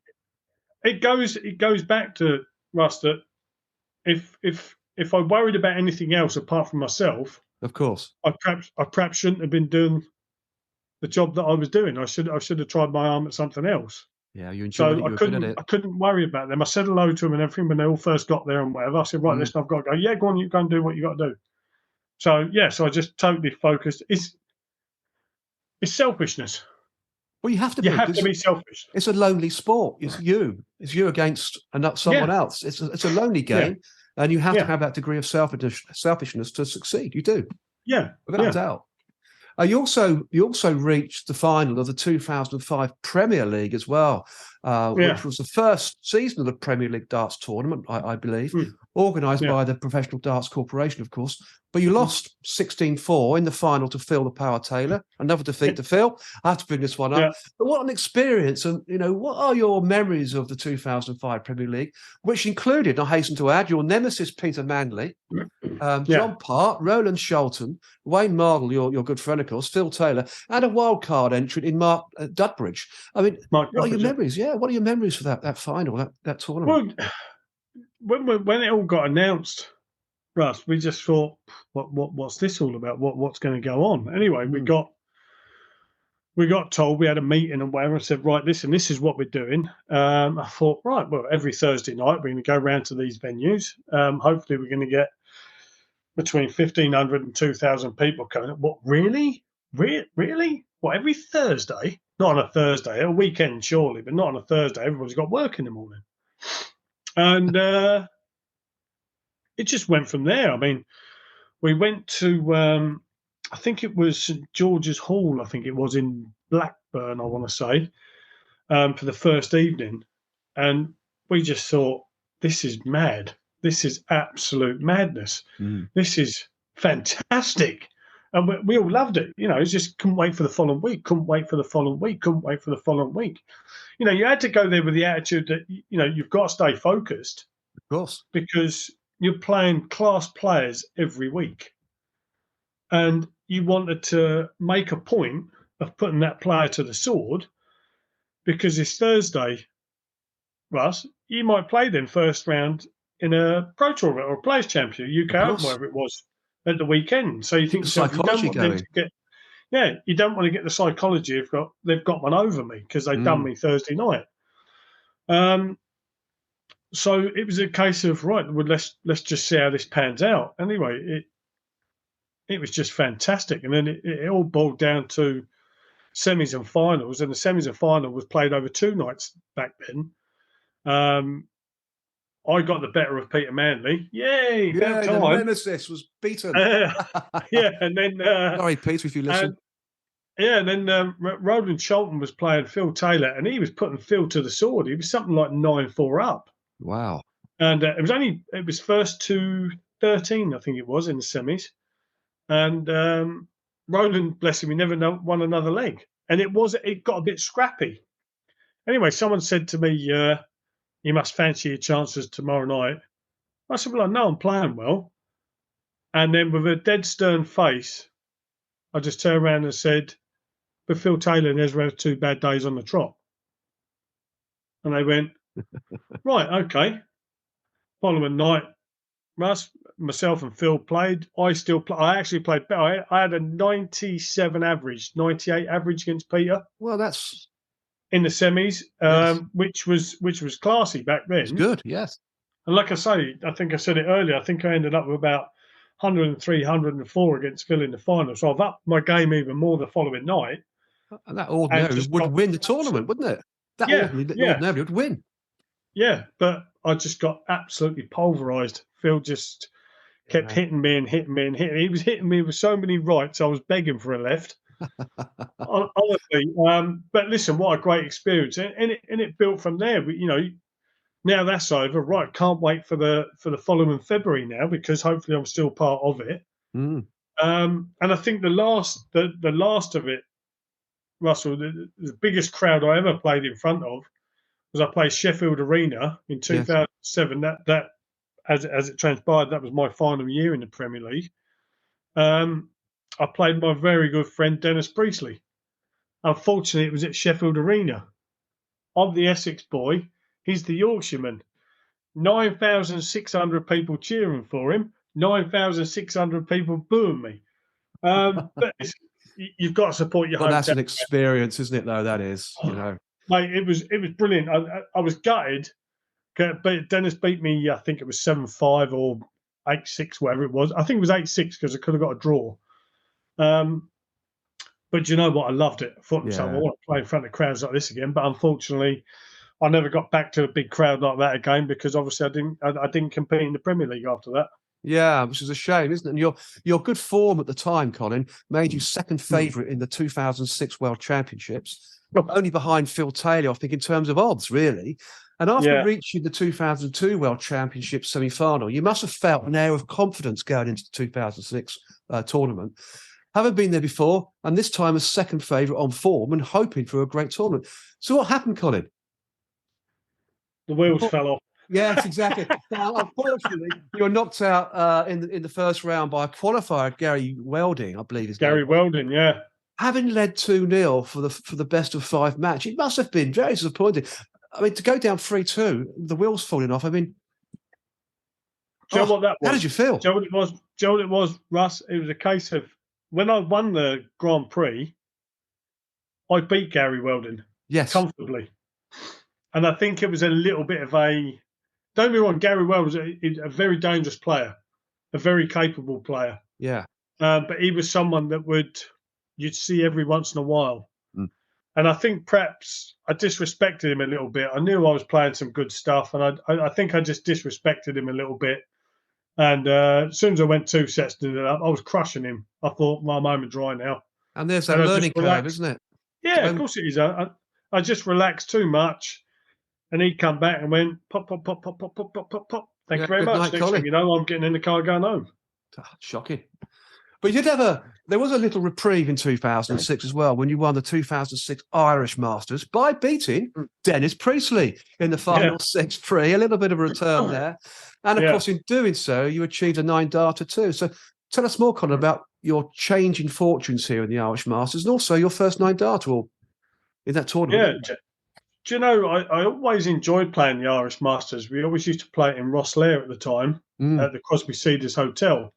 It goes back to, Russ, that if I worried about anything else apart from myself, of course, I perhaps shouldn't have been doing the job that I was doing. I should have tried my arm at something else. Yeah, you enjoyed it. I couldn't worry about them. I said hello to them and everything when they all first got there and whatever. I said, right, listen, I've got to go. Yeah, go on, you go and do what you got to do. So so I just totally focused. It's selfishness. Well, you have to be selfish. It's a lonely sport. It's you against someone else. It's a lonely game, and you have to have that degree of selfishness to succeed. You do. Yeah, without a doubt. You also reached the final of the 2005 Premier League as well, which was the first season of the Premier League darts tournament, I believe, organised by the Professional Darts Corporation, of course. But you lost 16-4 in the final to Phil the Power Taylor. Another defeat to Phil. I have to bring this one up. But what an experience. And, what are your memories of the 2005 Premier League, which included, I hasten to add, your nemesis, Peter Manley, John Part, Roland Shelton, Wayne Mardle, your good friend, of course, Phil Taylor, and a wildcard entrant in Mark Dudbridge. I mean, what are your memories? Yeah, what are your memories for that final, that tournament? Well, when it all got announced, Russ, we just thought, what's this all about? What's going to go on? Anyway, we got told, we had a meeting and whatever, and said, right, listen, this is what we're doing. I thought, right, well, every Thursday night we're going to go around to these venues. Hopefully we're going to get between 1,500 and 2,000 people coming. What, really? Really? What, every Thursday? Not on a Thursday, a weekend surely, but not on a Thursday. Everybody's got work in the morning. And it just went from there. I mean, we went to, I think it was St George's Hall, I think it was in Blackburn, I want to say, for the first evening. And we just thought, this is mad. This is absolute madness. This is fantastic. And we all loved it. You know, it's just couldn't wait for the following week, couldn't wait for the following week, couldn't wait for the following week. You know, you had to go there with the attitude that, you know, you've got to stay focused. Of course. Because you're playing class players every week. And you wanted to make a point of putting that player to the sword, because this Thursday, Russ, you might play them first round in a Pro Tour or a Players Championship, UK Open, whatever it was, at the weekend. So you think to yourself, you don't want them to get, you don't want to get the psychology of they've got one over me because they've done me Thursday night. So it was a case of, right, well, let's just see how this pans out. Anyway, it was just fantastic, and then it all boiled down to semis and finals, and the semis and final was played over 2 nights back then. I got the better of Peter Manley. Yay! Yeah, the nemesis was beaten. Yeah, and then sorry, Peter, if you listen. And then Roland Sholton was playing Phil Taylor, and he was putting Phil to the sword. He was something like 9-4 up. Wow! And it was first to 13, I think it was, in the semis. And Roland, bless him, he never won another leg, and it got a bit scrappy. Anyway, someone said to me, "You must fancy your chances tomorrow night." I said, "Well, I know I'm playing well." And then with a dead stern face, I just turned around and said, "But Phil Taylor and Ezra have 2 bad days on the trot." And they went, "Right, okay." Following night, Russ, myself and Phil played. I actually played better. I had a 97 average, 98 average against Peter. Well, that's in the semis, yes. which was classy back then. It's good, yes. And like I say, I think I said it earlier, I think I ended up with about 103, 104 against Phil in the final. So I've upped my game even more the following night. And that ordinarily would win the tournament, wouldn't it? That ordinarily would win. Yeah, but I just got absolutely pulverised. Phil just kept hitting me and hitting me and hitting me. He was hitting me with so many rights, I was begging for a left. Honestly, but listen, what a great experience, and it built from there. You know, now that's over. Right, can't wait for the following February now, because hopefully I'm still part of it. And I think the last of it, Russell, the biggest crowd I ever played in front of was I played Sheffield Arena in 2007. Yes. That as it transpired, that was my final year in the Premier League. I played my very good friend Dennis Priestley. Unfortunately, it was at Sheffield Arena. I'm the Essex boy. He's the Yorkshireman. 9,600 people cheering for him. 9,600 people booing me. But you've got to support your hometown. That's an experience, isn't it? Though that is, you know, mate, it was brilliant. I was gutted, but Dennis beat me. I think it was 7-5 or 8-6, whatever it was. I think it was 8-6 because I could have got a draw. But you know what? I loved it. I thought I want to play in front of crowds like this again. But unfortunately, I never got back to a big crowd like that again, because obviously I didn't compete in the Premier League after that. Yeah, which is a shame, isn't it? And your good form at the time, Colin, made you second favourite in the 2006 World Championships, only behind Phil Taylor, I think, in terms of odds, really. And after reaching the 2002 World Championship semi-final, you must have felt an air of confidence going into the 2006 tournament, having been there before, and this time as second favourite on form and hoping for a great tournament. So what happened, Colin? The wheels fell off. Yes, exactly. Now, unfortunately, you were knocked out in the first round by a qualifier, Gary Welding, I believe his Gary name. Welding, yeah. Having led 2-0 for the best of 5 match, it must have been very disappointing. I mean, to go down 3-2, the wheels falling off. I mean, do you know what that was? How did you feel? Do you know what it was, Russ? It was a case of when I won the Grand Prix, I beat Gary Welding comfortably. And I think it was a little bit of a... Don't be wrong, Gary Welding is a very dangerous player, a very capable player. Yeah. But he was someone that you'd see every once in a while. And I think perhaps I disrespected him a little bit. I knew I was playing some good stuff, and I think I just disrespected him a little bit. And as soon as I went 2 sets to it up, I was crushing him. I thought, my moment dry now. And there's that And I just learning curve, relaxed. isn't it? Yeah, of Going, course it is. I just relaxed too much. And he'd come back and went, pop, pop, pop, pop, pop, pop, pop, pop, pop. Thank yeah, you very good much. night, Next thing Colin. you know, I'm getting in the car going home. Shocking. But you did there was a little reprieve in 2006 as well when you won the 2006 Irish Masters by beating Dennis Priestley in the final 6 Prix. A little bit of a return there. And of course, in doing so, you achieved a 9-darter too. So tell us more, Colin, about your changing fortunes here in the Irish Masters and also your first 9-darter in that tournament. Yeah. Do you know, I always enjoyed playing the Irish Masters. We always used to play it in Rosslare at the time at the Crosby Cedars Hotel.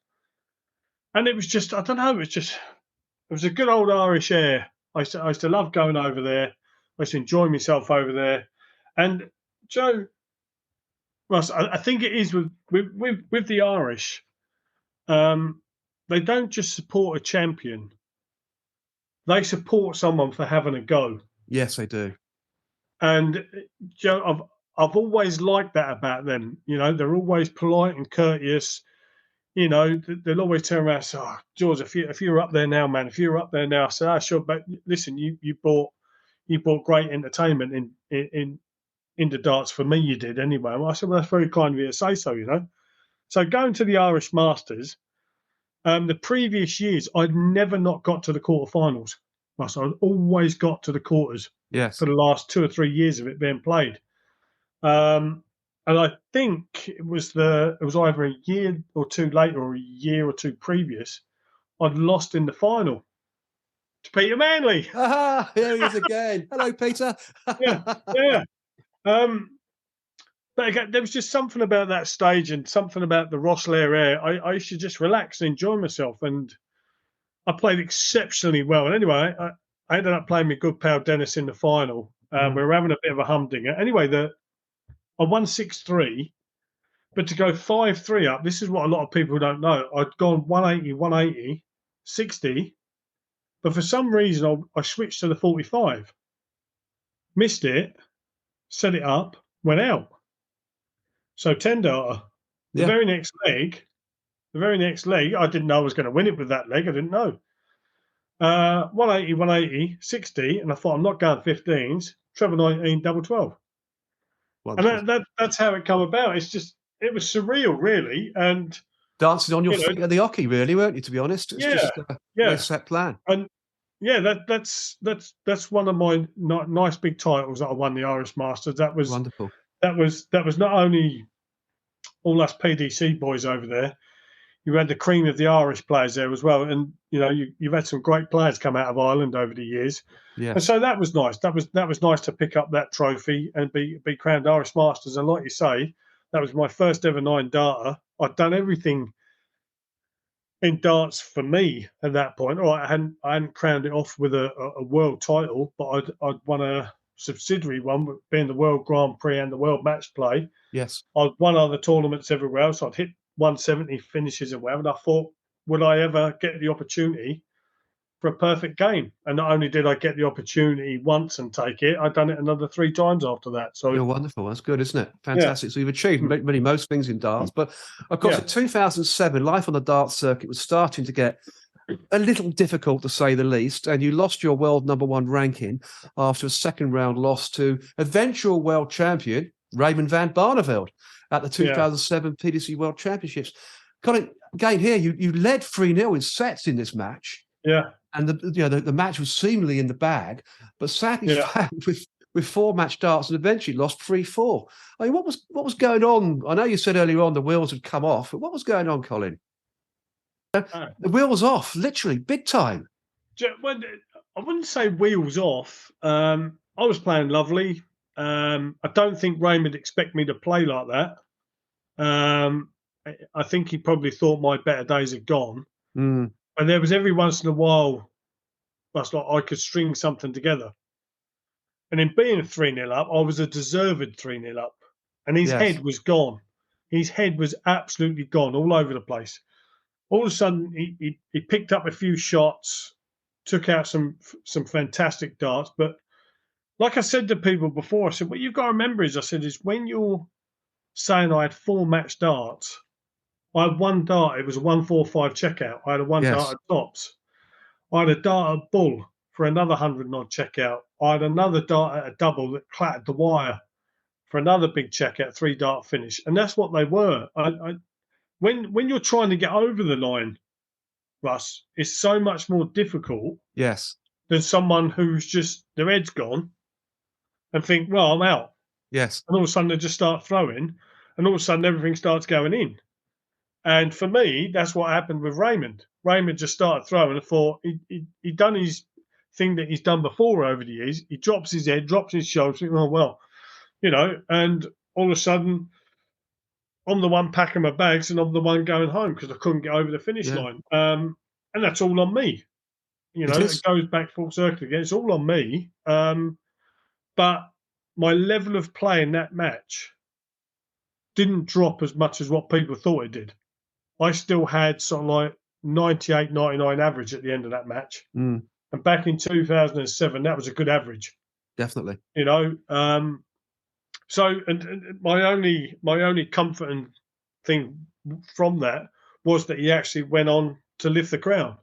And it was just, I don't know, it was a good old Irish air. I used to love going over there. I used to enjoy myself over there. And Joe, Russ, I think it is with the Irish. They don't just support a champion; they support someone for having a go. Yes, they do. And Joe, I've always liked that about them. You know, they're always polite and courteous. You know, they'll always turn around and say, "Oh, George, if you're up there now, man, if you're up there now," I said, "Ah, sure, but listen, you bought great entertainment in the darts for me. You did anyway." I said, "Well, that's very kind of you to say so." You know, so going to the Irish Masters, the previous years I'd never not got to the quarterfinals. So I'd always got to the quarters. Yes. For the last 2 or 3 years of it being played. And I think it was either a year or two later or a year or two previous, I'd lost in the final to Peter Manley. Aha, here he is again. Hello, Peter. Yeah. But again, there was just something about that stage and something about the Rosslare air. I used to just relax and enjoy myself, and I played exceptionally well. And anyway, I ended up playing with good pal Dennis in the final. We were having a bit of a humdinger. Anyway, I won 6-3, but to go 5-3 up, this is what a lot of people don't know. I'd gone 180, 180, 60, but for some reason I switched to the 45. Missed it, set it up, went out. So 10-darter. The very next leg, I didn't know I was going to win it with that leg. I didn't know. 180, 180, 60, and I thought I'm not going 15s. Treble 19, double 12. Wonderful. And that's how it come about. It was surreal, really, and dancing on your feet at the oche, really, weren't you? To be honest, it's just no set plan. And that's one of my nice big titles that I won the Irish Masters. That was wonderful. That was not only all us PDC boys over there. You had the cream of the Irish players there as well, and you know you've had some great players come out of Ireland over the years. Yeah, and so that was nice. That was nice to pick up that trophy and be crowned Irish Masters. And like you say, that was my first ever 9-darter. I'd done everything in darts for me at that point. All right, I hadn't crowned it off with a world title, but I'd won a subsidiary one, being the World Grand Prix and the World Matchplay. Yes, I'd won other tournaments everywhere else. I'd hit 170 finishes and whatever. And I thought, would I ever get the opportunity for a perfect game? And not only did I get the opportunity once and take it, I'd done it another 3 times after that. So you're wonderful. That's good, isn't it? Fantastic. Yeah. So you've achieved really most things in darts. But of course, in 2007, life on the darts circuit was starting to get a little difficult, to say the least. And you lost your world #1 ranking after a second round loss to eventual world champion Raymond van Barneveld at the 2007 PDC World Championships. Colin, again here, you led 3-0 in sets in this match. Yeah. And the match was seemingly in the bag, but sadly found with 4 match darts and eventually lost 3-4. I mean, what was going on? I know you said earlier on the wheels had come off, but what was going on, Colin? The wheels off, literally, big time. Well, I wouldn't say wheels off. I was playing lovely. I don't think Raymond expect me to play like that. I think he probably thought my better days had gone. And there was every once in a while, that's like I could string something together. And in being 3-0 up, I was a deserved 3-0 up. And his head was gone. His head was absolutely gone all over the place. All of a sudden, he picked up a few shots, took out some fantastic darts, but like I said to people before, I said, what you've got to remember is, I said, is when you're saying I had 4 match darts, I had one dart, it was a 145 checkout. I had a one Yes. dart at tops. I had a dart at bull for another 100 odd checkout. I had another dart at a double that clattered the wire for another big checkout, 3 dart finish. And that's what they were. When you're trying to get over the line, Russ, it's so much more difficult Yes. than someone who's just their head's gone and think, well, I'm out. Yes. And all of a sudden they just start throwing, and all of a sudden everything starts going in. And for me, that's what happened with Raymond. Raymond just started throwing. I thought he'd done his thing that he's done before over the years. He drops his head, drops his shoulders, thinking, oh, well, and all of a sudden I'm the one packing my bags and I'm the one going home because I couldn't get over the finish Yeah. line. And that's all on me. It is. It goes back full circle again. It's all on me. But my level of play in that match didn't drop as much as what people thought it did. I still had sort of like 98, 99 average at the end of that match. Mm, And back in 2007, that was a good average. definitely. So and my only comforting thing from that was that he actually went on to lift the crown.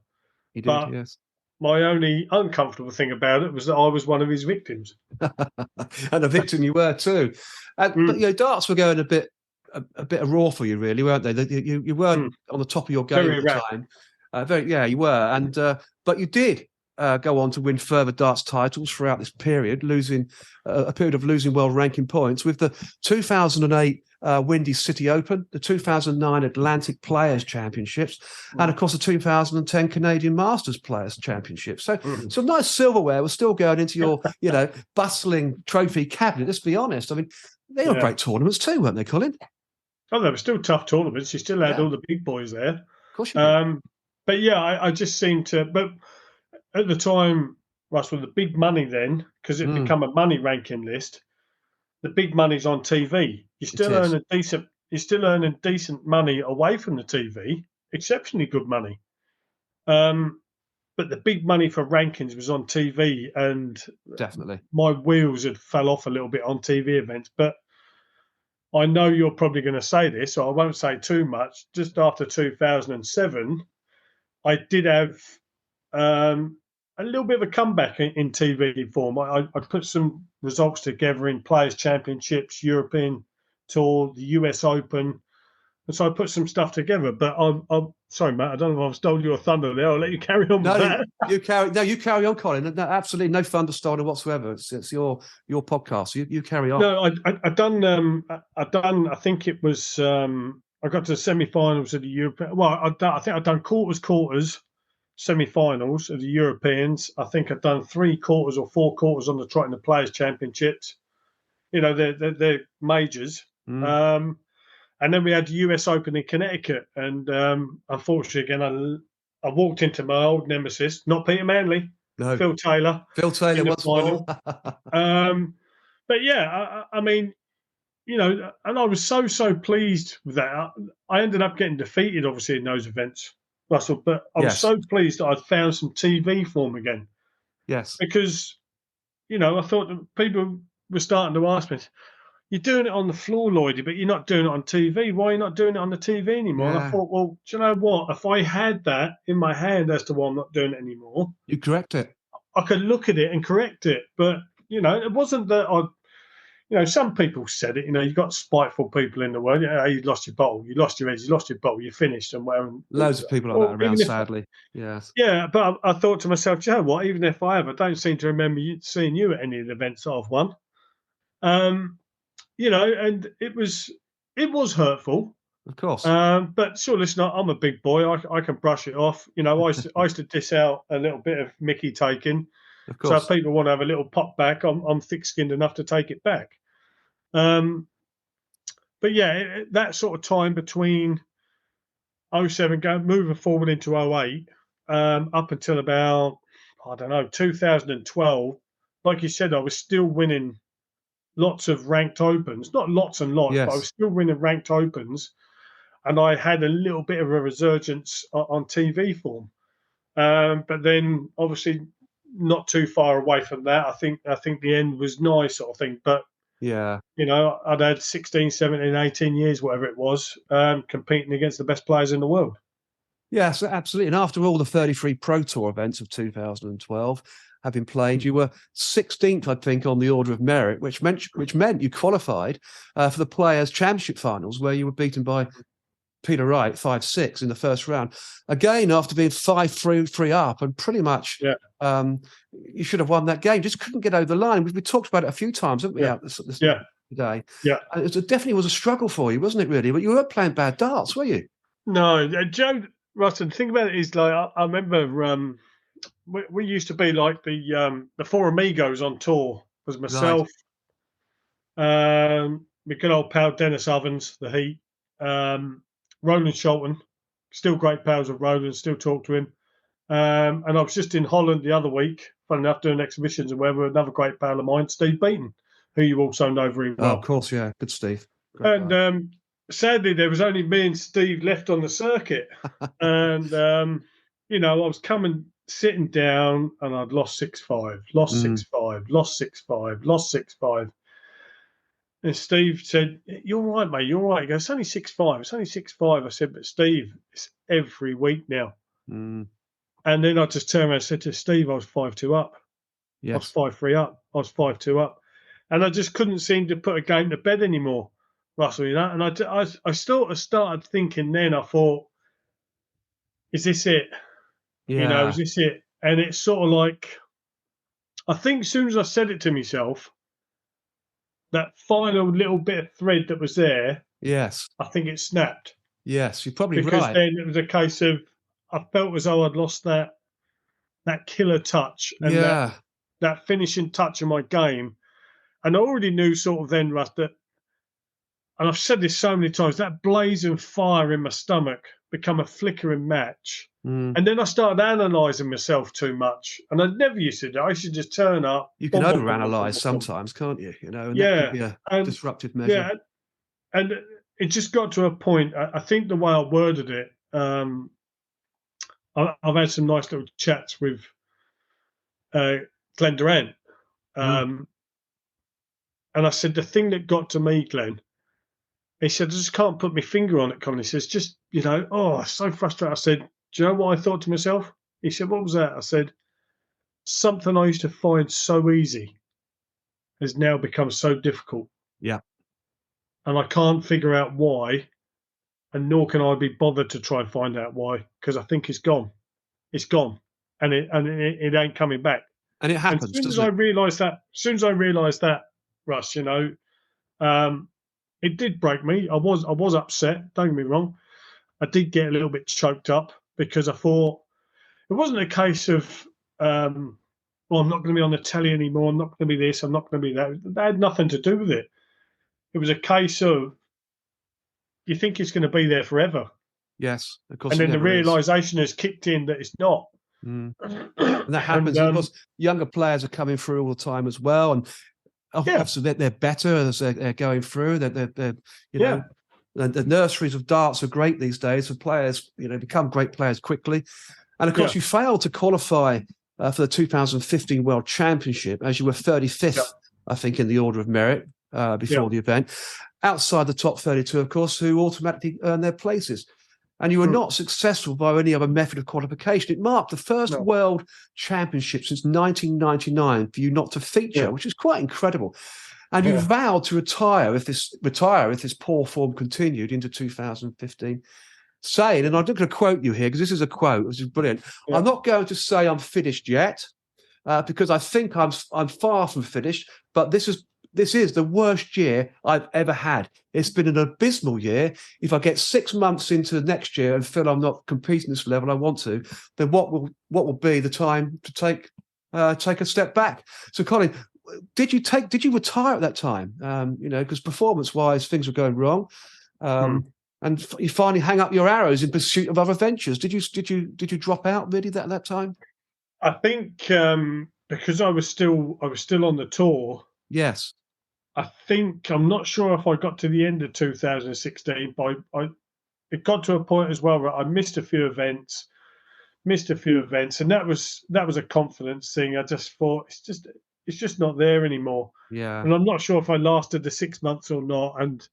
He did. But Yes. my only uncomfortable thing about it was that I was one of his victims. And a victim you were too. But darts were going a bit raw for you, really, weren't they? You weren't on the top of your game Very at the time. You were, and but you did go on to win further darts titles throughout this period, losing a period of losing world ranking points with the 2008 Windy City Open, the 2009 Atlantic Players Championships, and of course the 2010 Canadian Masters Players Championships. So some nice silverware was still going into your, bustling trophy cabinet. Let's be honest. I mean, they were great tournaments too, weren't they, Colin? Oh, they were still tough tournaments. You still had all the big boys there. Of course you did. But yeah, I just seemed to. But at the time, Russell, the big money then, because it became a money ranking list, the big money's on TV. You're still earning decent money away from the TV, exceptionally good money. But the big money for rankings was on TV, and definitely my wheels had fell off a little bit on TV events. But I know you're probably going to say this, so I won't say too much. Just after 2007, I did have a little bit of a comeback in TV form. I put some results together in Players' Championships, European Tour, the US Open. And so I put some stuff together. But I'm sorry, Matt, I don't know if I've stolen your thunder there. I'll let you carry on with that. You carry on, Colin. No, absolutely no thunder stolen whatsoever. It's your podcast. You carry on. No, I think it was I got to the semi-finals of the European. Well, I think I've done quarters, semi-finals of the Europeans. I think I've done 3 quarters or 4 quarters on the trot in the Players' Championships. They're majors. And then we had the US Open in Connecticut. And unfortunately, again, I walked into my old nemesis, not Peter Manley, no. Phil Taylor. Phil Taylor once more. But yeah, I mean, and I was so pleased with that. I ended up getting defeated, obviously, in those events, Russell. But I was so pleased that I'd found some TV form again. Yes. Because, I thought that people were starting to ask me, you're doing it on the floor, Lloyd, but you're not doing it on TV. Why are you not doing it on the TV anymore? Yeah. And I thought, well, do you know what? If I had that in my hand as to why I'm not doing it anymore, you correct it. I could look at it and correct it. But, it wasn't that some people said it, you've got spiteful people in the world. You lost your bowl, you lost your edge, you lost your bowl, you finished. And whatever. Loads of people like that around, sadly. Yes. Yeah, but I thought to myself, do you know what? Even if I have, I don't seem to remember seeing you at any of the events I've won. And it was hurtful. Of course. But sure, listen, I'm a big boy. I can brush it off. I used to dish out a little bit of Mickey taking. Of course. So if people want to have a little pop back, I'm thick-skinned enough to take it back. But yeah, that sort of time between 07 moving forward into 08, up until about, 2012, like you said, I was still winning lots of ranked opens, not lots and lots, but I was still winning ranked opens, and I had a little bit of a resurgence on TV form. But then, obviously, not too far away from that. I think the end was nice, sort of thing. But Yeah. I'd had 16, 17, 18 years, whatever it was, competing against the best players in the world. Yes, absolutely. And after all the 33 Pro Tour events of 2012 have been played, you were 16th, I think, on the order of merit, which meant you qualified for the Players' Championship finals, where you were beaten by Peter Wright 5-6 in the first round. Again, after being 5-3 up, and pretty much you should have won that game. Just couldn't get over the line. We talked about it a few times, haven't we? Today. Yeah. It definitely was a struggle for you, wasn't it? Really, but you weren't playing bad darts, were you? No, Joe Rutten. The thing about it is, like, I remember we used to be like the Four Amigos on tour. Was myself, my good old pal Dennis Ovens, the Heat, Roland Sholton, still great pals with Roland, still talk to him. And I was just in Holland the other week, fun enough, doing exhibitions and where another great pal of mine, Steve Beaton, who you also know very well. Oh, of course, yeah. Good Steve. Great and sadly, there was only me and Steve left on the circuit. And, I was sitting down, and I'd lost 6-5, lost 6-5, lost 6-5, lost 6-5. And Steve said, "You're right, mate. You're right." He goes, "It's only 6-5. It's only 6-5." I said, "But Steve, it's every week now." And then I just turned around and said to Steve, I was 5-2 up. Yes. I was 5-3 up. I was 5-2 up. And I just couldn't seem to put a game to bed anymore, Russell, And I sort of started thinking then, I thought, is this it? Yeah. Is this it? And it's sort of like, I think as soon as I said it to myself, that final little bit of thread that was there, yes, I think it snapped. Yes, you're probably right. Because then it was a case of, I felt as though I'd lost that killer touch and that finishing touch of my game. And I already knew sort of then, Russ, that, and I've said this so many times, that blazing fire in my stomach become a flickering match. And then I started analysing myself too much. And I never used to do. I used to just turn up. You can overanalyze sometimes, can't you? And that could be a disruptive measure. Yeah, and it just got to a point. I think the way I worded it, I've had some nice little chats with Glenn Durant. And I said, the thing that got to me, Glenn, he said, I just can't put my finger on it, Colin. He says, just, so frustrated. I said, do you know what I thought to myself? He said, what was that? I said, something I used to find so easy has now become so difficult. Yeah. And I can't figure out why, and nor can I be bothered to try and find out why, because I think it's gone. It's gone. And it ain't coming back. And it happens. As soon as I realised that, Russ, it did break me. I was upset. Don't get me wrong. I did get a little bit choked up because I thought it wasn't a case of, I'm not going to be on the telly anymore. I'm not going to be this. I'm not going to be that. That had nothing to do with it. It was a case of, you think it's going to be there forever. Yes, of course. And then the realisation has kicked in that it's not. And that happens. Of course, younger players are coming through all the time as well, and obviously they're better as they're going through. The nurseries of darts are great these days. So players, become great players quickly. And of course, you failed to qualify for the 2015 World Championship, as you were 35th, I think, in the order of merit before the event, outside the top 32, of course, who automatically earn their places. And you were not successful by any other method of qualification. It marked the first World Championship since 1999 for you not to feature, which is quite incredible. And you vowed to retire if this poor form continued into 2015, saying, and I'm not going to quote you here because this is a quote, which is brilliant. Yeah. I'm not going to say I'm finished yet because I think I'm far from finished, but this is the worst year I've ever had. It's been an abysmal year. If I get 6 months into next year and feel I'm not competing at this level I want to, then what will be the time to take a step back? So, Colin, did you retire at that time? Because performance-wise, things were going wrong, and you finally hang up your arrows in pursuit of other ventures. Did you drop out really at that time? I think because I was still on the tour. Yes. I'm not sure if I got to the end of 2016, but it got to a point as well where I missed a few events missed a few events, and that was a confidence thing. I just thought it's just not there anymore, Yeah. and I'm not sure if I lasted the 6 months or not. And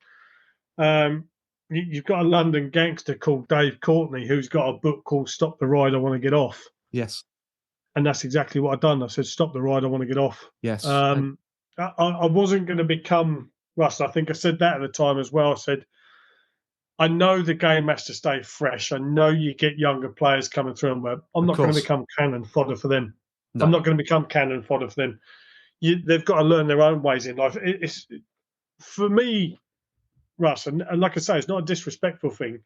you've got a London gangster called Dave Courtney who's got a book called "Stop the Ride, I Want to Get Off," Yes. and that's exactly what I've done. I said, "Stop the ride, I want to get off." Yes. I wasn't going to become Russ. I think I said that at the time as well. I said, I know the game has to stay fresh. I know you get younger players coming through, and I'm Of not going to course. become cannon fodder for them. No. I'm not going to become cannon fodder for them. They've got to learn their own ways in life. It's for me, Russ, and like I say, it's not a disrespectful thing.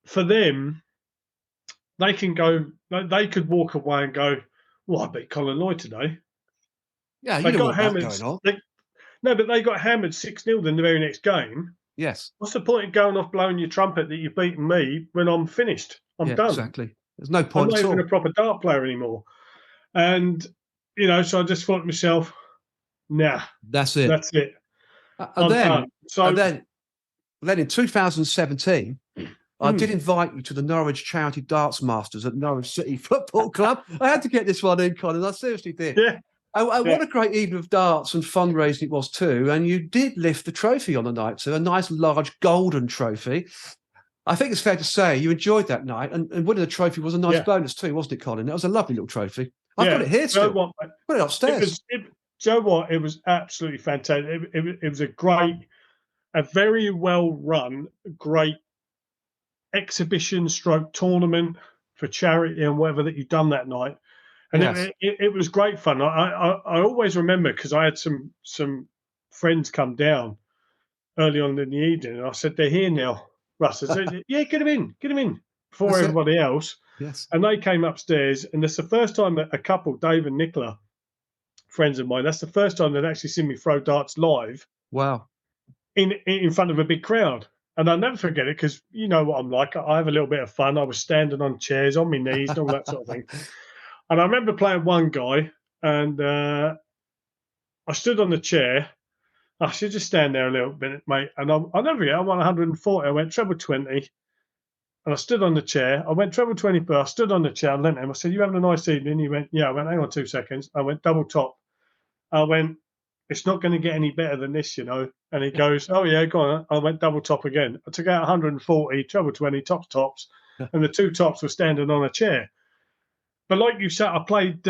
For them, they can go. They could walk away and go, "Well, I beat Colin Lloyd today." Yeah, you They don't got want that hammered. going on. No, but they got hammered 6-0 in the very next game. Yes. What's the point of going off blowing your trumpet that you've beaten me when I'm finished? I'm Yeah, done. exactly. There's no I'm point not at even all. a proper dart player anymore. And, so I just thought to myself, nah, That's it. that's it. And I'm then, done. So, and then in 2017, I did mm, invite you to the Norwich Charity Darts Masters at Norwich City Football Club. I had to get this one in, Colin. I seriously did. yeah, And yeah, what a great evening of darts and fundraising it was too. And you did lift the trophy on the night, so a nice large golden trophy. I think it's fair to say you enjoyed that night, and winning the trophy was a nice yeah, bonus too, wasn't it, Colin? It was a lovely little trophy. I've got yeah. it here Joe, still. what? Put it upstairs. Joe, what? It was absolutely fantastic. It was a very well run, great exhibition stroke tournament for charity and whatever that you've done that night. And Yes. it was great fun. I always remember because I had some friends come down early on in the evening, and I said, "They're here now, Russ." I said, "Yeah, get them in before That's it. everybody else." Yes. And they came upstairs, and it's the first time that a couple, Dave and Nicola, friends of mine, that's the first time they'd actually seen me throw darts live Wow. in front of a big crowd. And I'll never forget it because you know what I'm like. I have a little bit of fun. I was standing on chairs, on my knees, and all that sort of thing. And I remember playing one guy, and I stood on the chair. I should just stand there a little bit, mate. And I'll never forget, I won 140. I went treble 20, and I stood on the chair. I went treble 20, but I stood on the chair and lent him. I said, "You having a nice evening?" He went, "Yeah." I went, "Hang on 2 seconds." I went, "Double top." I went, "It's not going to get any better than this, you know." And he goes, "Oh, yeah, go on." I went double top again. I took out 140, treble 20, tops, and the two tops were standing on a chair. But like you said, I played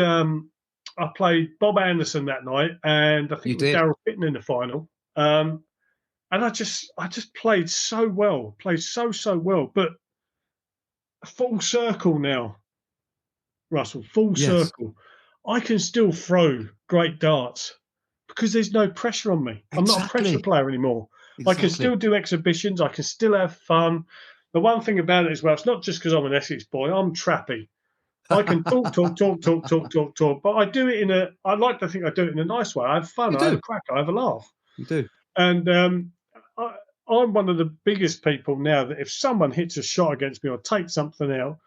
Bob Anderson that night, and I think You it was did. Darryl Fitton in the final. And I just played so well, so well. But full circle now, Russell, full Yes. circle. I can still throw great darts because there's no pressure on me. I'm not a pressure Exactly. player anymore. I can Exactly. still do exhibitions. I can still have fun. The one thing about it as well, it's not just because I'm an Essex boy. I'm trappy. I can talk, but I do it I like to think I do it in a nice way. I have fun. You I have do. a crack. I have a laugh. You do. And I, I'm one of the biggest people now that if someone hits a shot against me or takes something out,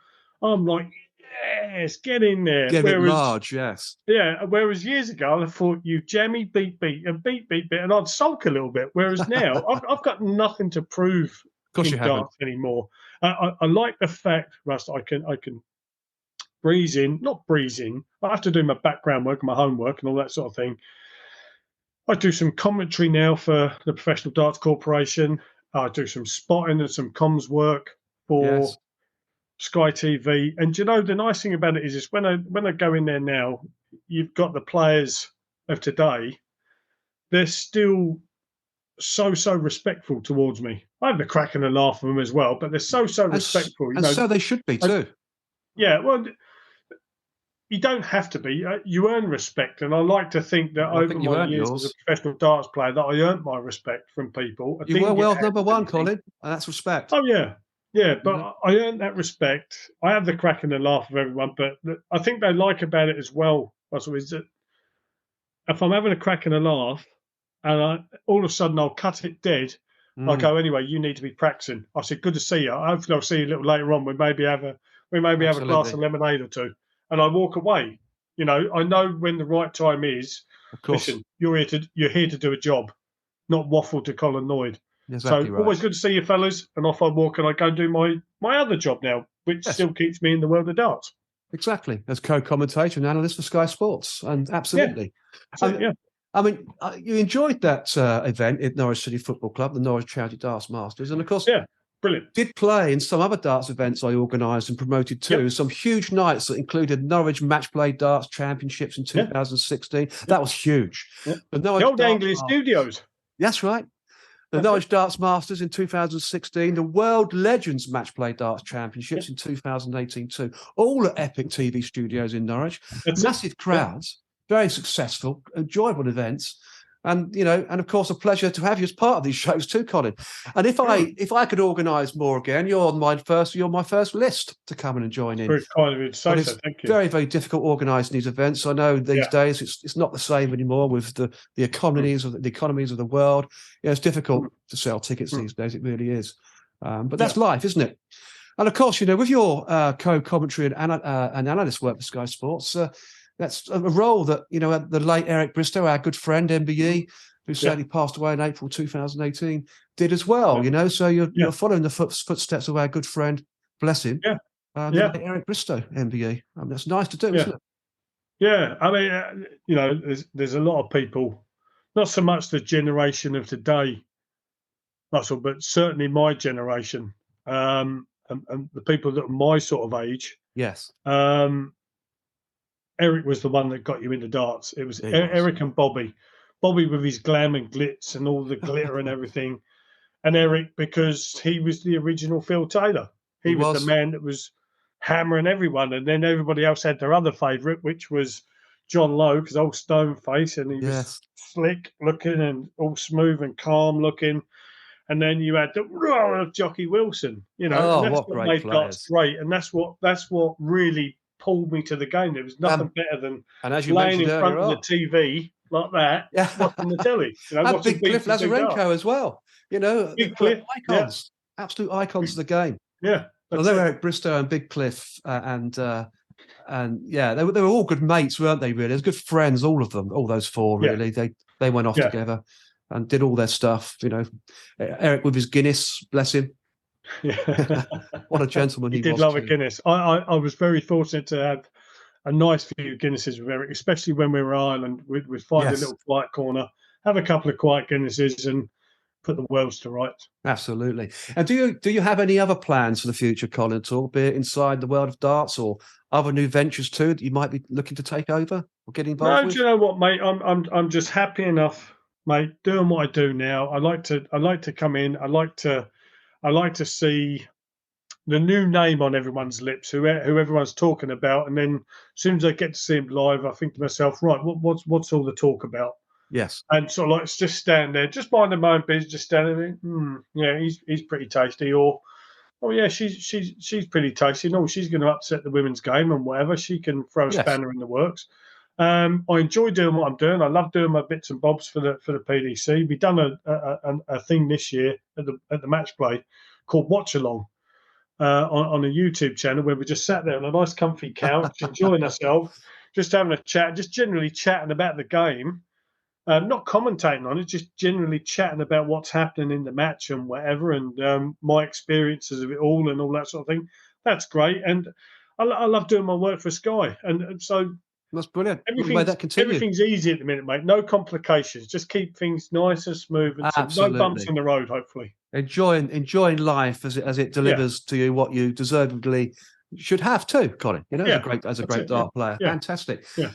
I'm like, yes, get in there. Give it large. Yes. Whereas years ago, I thought you jammy, beat, and beat, and I'd sulk a little bit. Whereas now, I've got nothing to prove Of course you in haven't. darts anymore. I like the fact, Russ, I can not breeze in. I have to do my background work and my homework and all that sort of thing. I do some commentary now for the Professional Darts Corporation. I do some spotting and some comms work for Yes. Sky TV. And you know, the nice thing about it is when I go in there now, you've got the players of today. They're still so respectful towards me. I have the crack and the laugh of them as well, but they're so respectful. And so they should be too. Yeah, well, you don't have to be. You earn respect, and I like to think that I over think you my earned years as a yours. professional darts player, that I earned my respect from people. I You were didn't get world number handed one, anything. Colin, and that's respect. Oh yeah, You know? but I earned that respect. I have the crack and the laugh of everyone, but I think they like about it as well, Russell, is that if I'm having a crack and a laugh, and all of a sudden I'll cut it dead. I'll go, "Anyway, you need to be practicing." I said, "Good to see you. Hopefully I'll see you a little later on. We maybe have a glass Absolutely. of lemonade or two." And I walk away. You know, I know when the right time is. Of course. Listen, you're here to do a job, not waffle to Colin Lloyd. Exactly So right. always good to see you fellas. And off I walk and I go and do my other job now, which Yes. still keeps me in the world of darts. Exactly, as co-commentator and analyst for Sky Sports, and absolutely. Yeah. I mean, you enjoyed that event at Norwich City Football Club, the Norwich Charity Darts Masters, and of course, Brilliant. did play in some other darts events I organised and promoted too. Yep. Some huge nights that included Norwich Matchplay Darts Championships in 2016. That was huge. Yep. The old Anglian Studios. That's right. The Norwich Darts Masters in 2016, the World Legends Matchplay Darts Championships in 2018 too, all at Epic TV studios in Norwich. Massive crowds, very successful, enjoyable events. And, and of course, a pleasure to have you as part of these shows too, Colin. And if I could organise more again, you're on my first list to come and join in. Very kind of you to say so. Thank you. Very, very difficult organising these events. I know these days it's not the same anymore with the economies of the world. It's difficult to sell tickets these days. It really is. But that's life, isn't it? And of course, with your co-commentary and analyst work for Sky Sports. That's a role that, the late Eric Bristow, our good friend, MBE, who sadly passed away in April 2018, did as well, So you're following the footsteps of our good friend, bless him, the late Eric Bristow, MBE. That's nice to do, isn't it? Yeah, I mean, there's a lot of people, not so much the generation of today, Russell, but certainly my generation, and the people that are my sort of age. Yes. Eric was the one that got you into darts. It was Eric and Bobby. Bobby with his glam and glitz and all the glitter and everything. And Eric, because he was the original Phil Taylor. He was the man that was hammering everyone. And then everybody else had their other favourite, which was John Lowe, because old stone face. And he was slick looking and all smooth and calm looking. And then you had the roar of Jockey Wilson. And that's what made darts great. And that's what really pulled me to the game. There was nothing better than laying in front of the TV like that, watching the telly. And Big Cliff Lazarenko as well. Big Cliff, icons, absolute icons of the game. Yeah, although Eric Bristow and Big Cliff and they were all good mates, weren't they? Really, they were good friends, all of them, all those four. Really, they went off together and did all their stuff. Eric with his Guinness, bless him. Yeah. What a gentleman he was. He did love a Guinness. I was very fortunate to have a nice few Guinnesses with Eric, especially when we were in Ireland. We'd find a little quiet corner, have a couple of quiet Guinnesses and put the worlds to rights. Absolutely. And do you have any other plans for the future, Colin, at all, be it inside the world of darts or other new ventures too that you might be looking to take over or get involved with? Do you know what, mate? I'm just happy enough, mate, doing what I do now. I like to come in. I like to see the new name on everyone's lips, who everyone's talking about, and then as soon as I get to see him live, I think to myself, right, what's all the talk about? Yes, and sort of like just stand there, just minding my own business, just standing there. He's pretty tasty, or oh yeah, she's pretty tasty. No, she's going to upset the women's game and whatever. She can throw a spanner in the works. I enjoy doing what I'm doing. I love doing my bits and bobs for the PDC. We've done a thing this year at the match play called Watch Along on a YouTube channel where we just sat there on a nice comfy couch, enjoying ourselves, just having a chat, just generally chatting about the game, not commentating on it, just generally chatting about what's happening in the match and whatever, and my experiences of it all and all that sort of thing. That's great, and I love doing my work for Sky, and so. That's brilliant. Everything's easy at the minute, mate. No complications. Just keep things nice and smooth, and no bumps in the road. Hopefully, enjoying life as it delivers to you what you deservedly should have too, Colin. As a great dart player, fantastic. Yeah.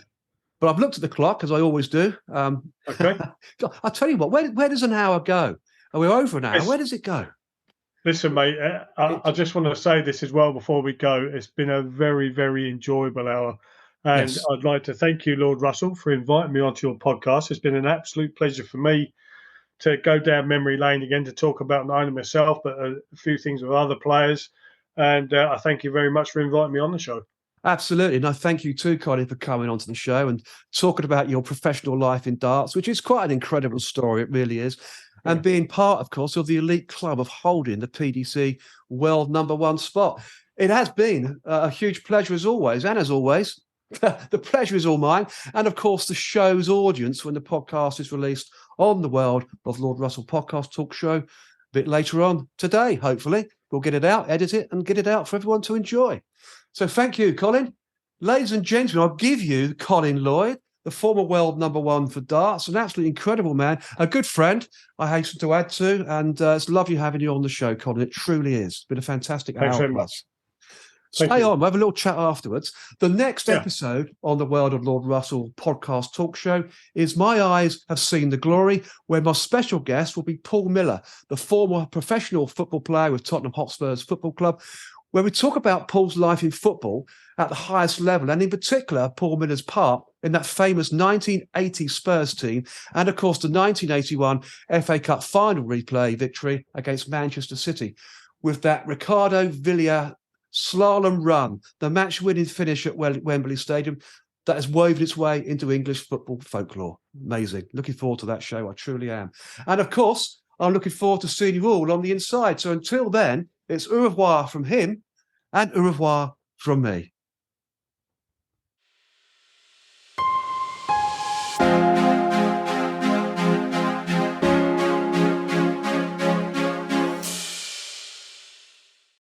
But I've looked at the clock as I always do. Okay. I'll tell you what. Where does an hour go? Are we over an hour? Where does it go? Listen, mate. I just want to say this as well before we go. It's been a very, very enjoyable hour. And I'd like to thank you, Lord Russell, for inviting me onto your podcast. It's been an absolute pleasure for me to go down memory lane again to talk about not only myself, but a few things with other players. And I thank you very much for inviting me on the show. Absolutely. And I thank you too, Colin, for coming onto the show and talking about your professional life in darts, which is quite an incredible story. It really is. And being part, of course, of the elite club of holding the PDC World No.1 spot. It has been a huge pleasure as always. And as always, the pleasure is all mine. And of course, the show's audience when the podcast is released on the World of Lord Russell podcast talk show a bit later on today, hopefully. we'll get it out, edit it, and get it out for everyone to enjoy. So thank you, Colin. Ladies and gentlemen, I'll give you Colin Lloyd, the former world #1 for darts, an absolutely incredible man, a good friend, I hasten to add to, and it's lovely having you on the show, Colin. It truly is. It's been a fantastic Thanks hour very plus. Thank Stay you. on. We'll have a little chat afterwards. The next Yeah. episode on the World of Lord Russell podcast talk show is My Eyes Have Seen the Glory, where my special guest will be Paul Miller, the former professional football player with Tottenham Hotspur's Football Club, where we talk about Paul's life in football at the highest level, and in particular, Paul Miller's part in that famous 1980 Spurs team, and of course, the 1981 FA Cup final replay victory against Manchester City, with that Ricardo Villiers slalom run, the match-winning finish at Wembley Stadium that has woven its way into English football folklore. Amazing. Looking forward to that show. I truly am. And of course, I'm looking forward to seeing you all on the inside. So until then, it's au revoir from him and au revoir from me.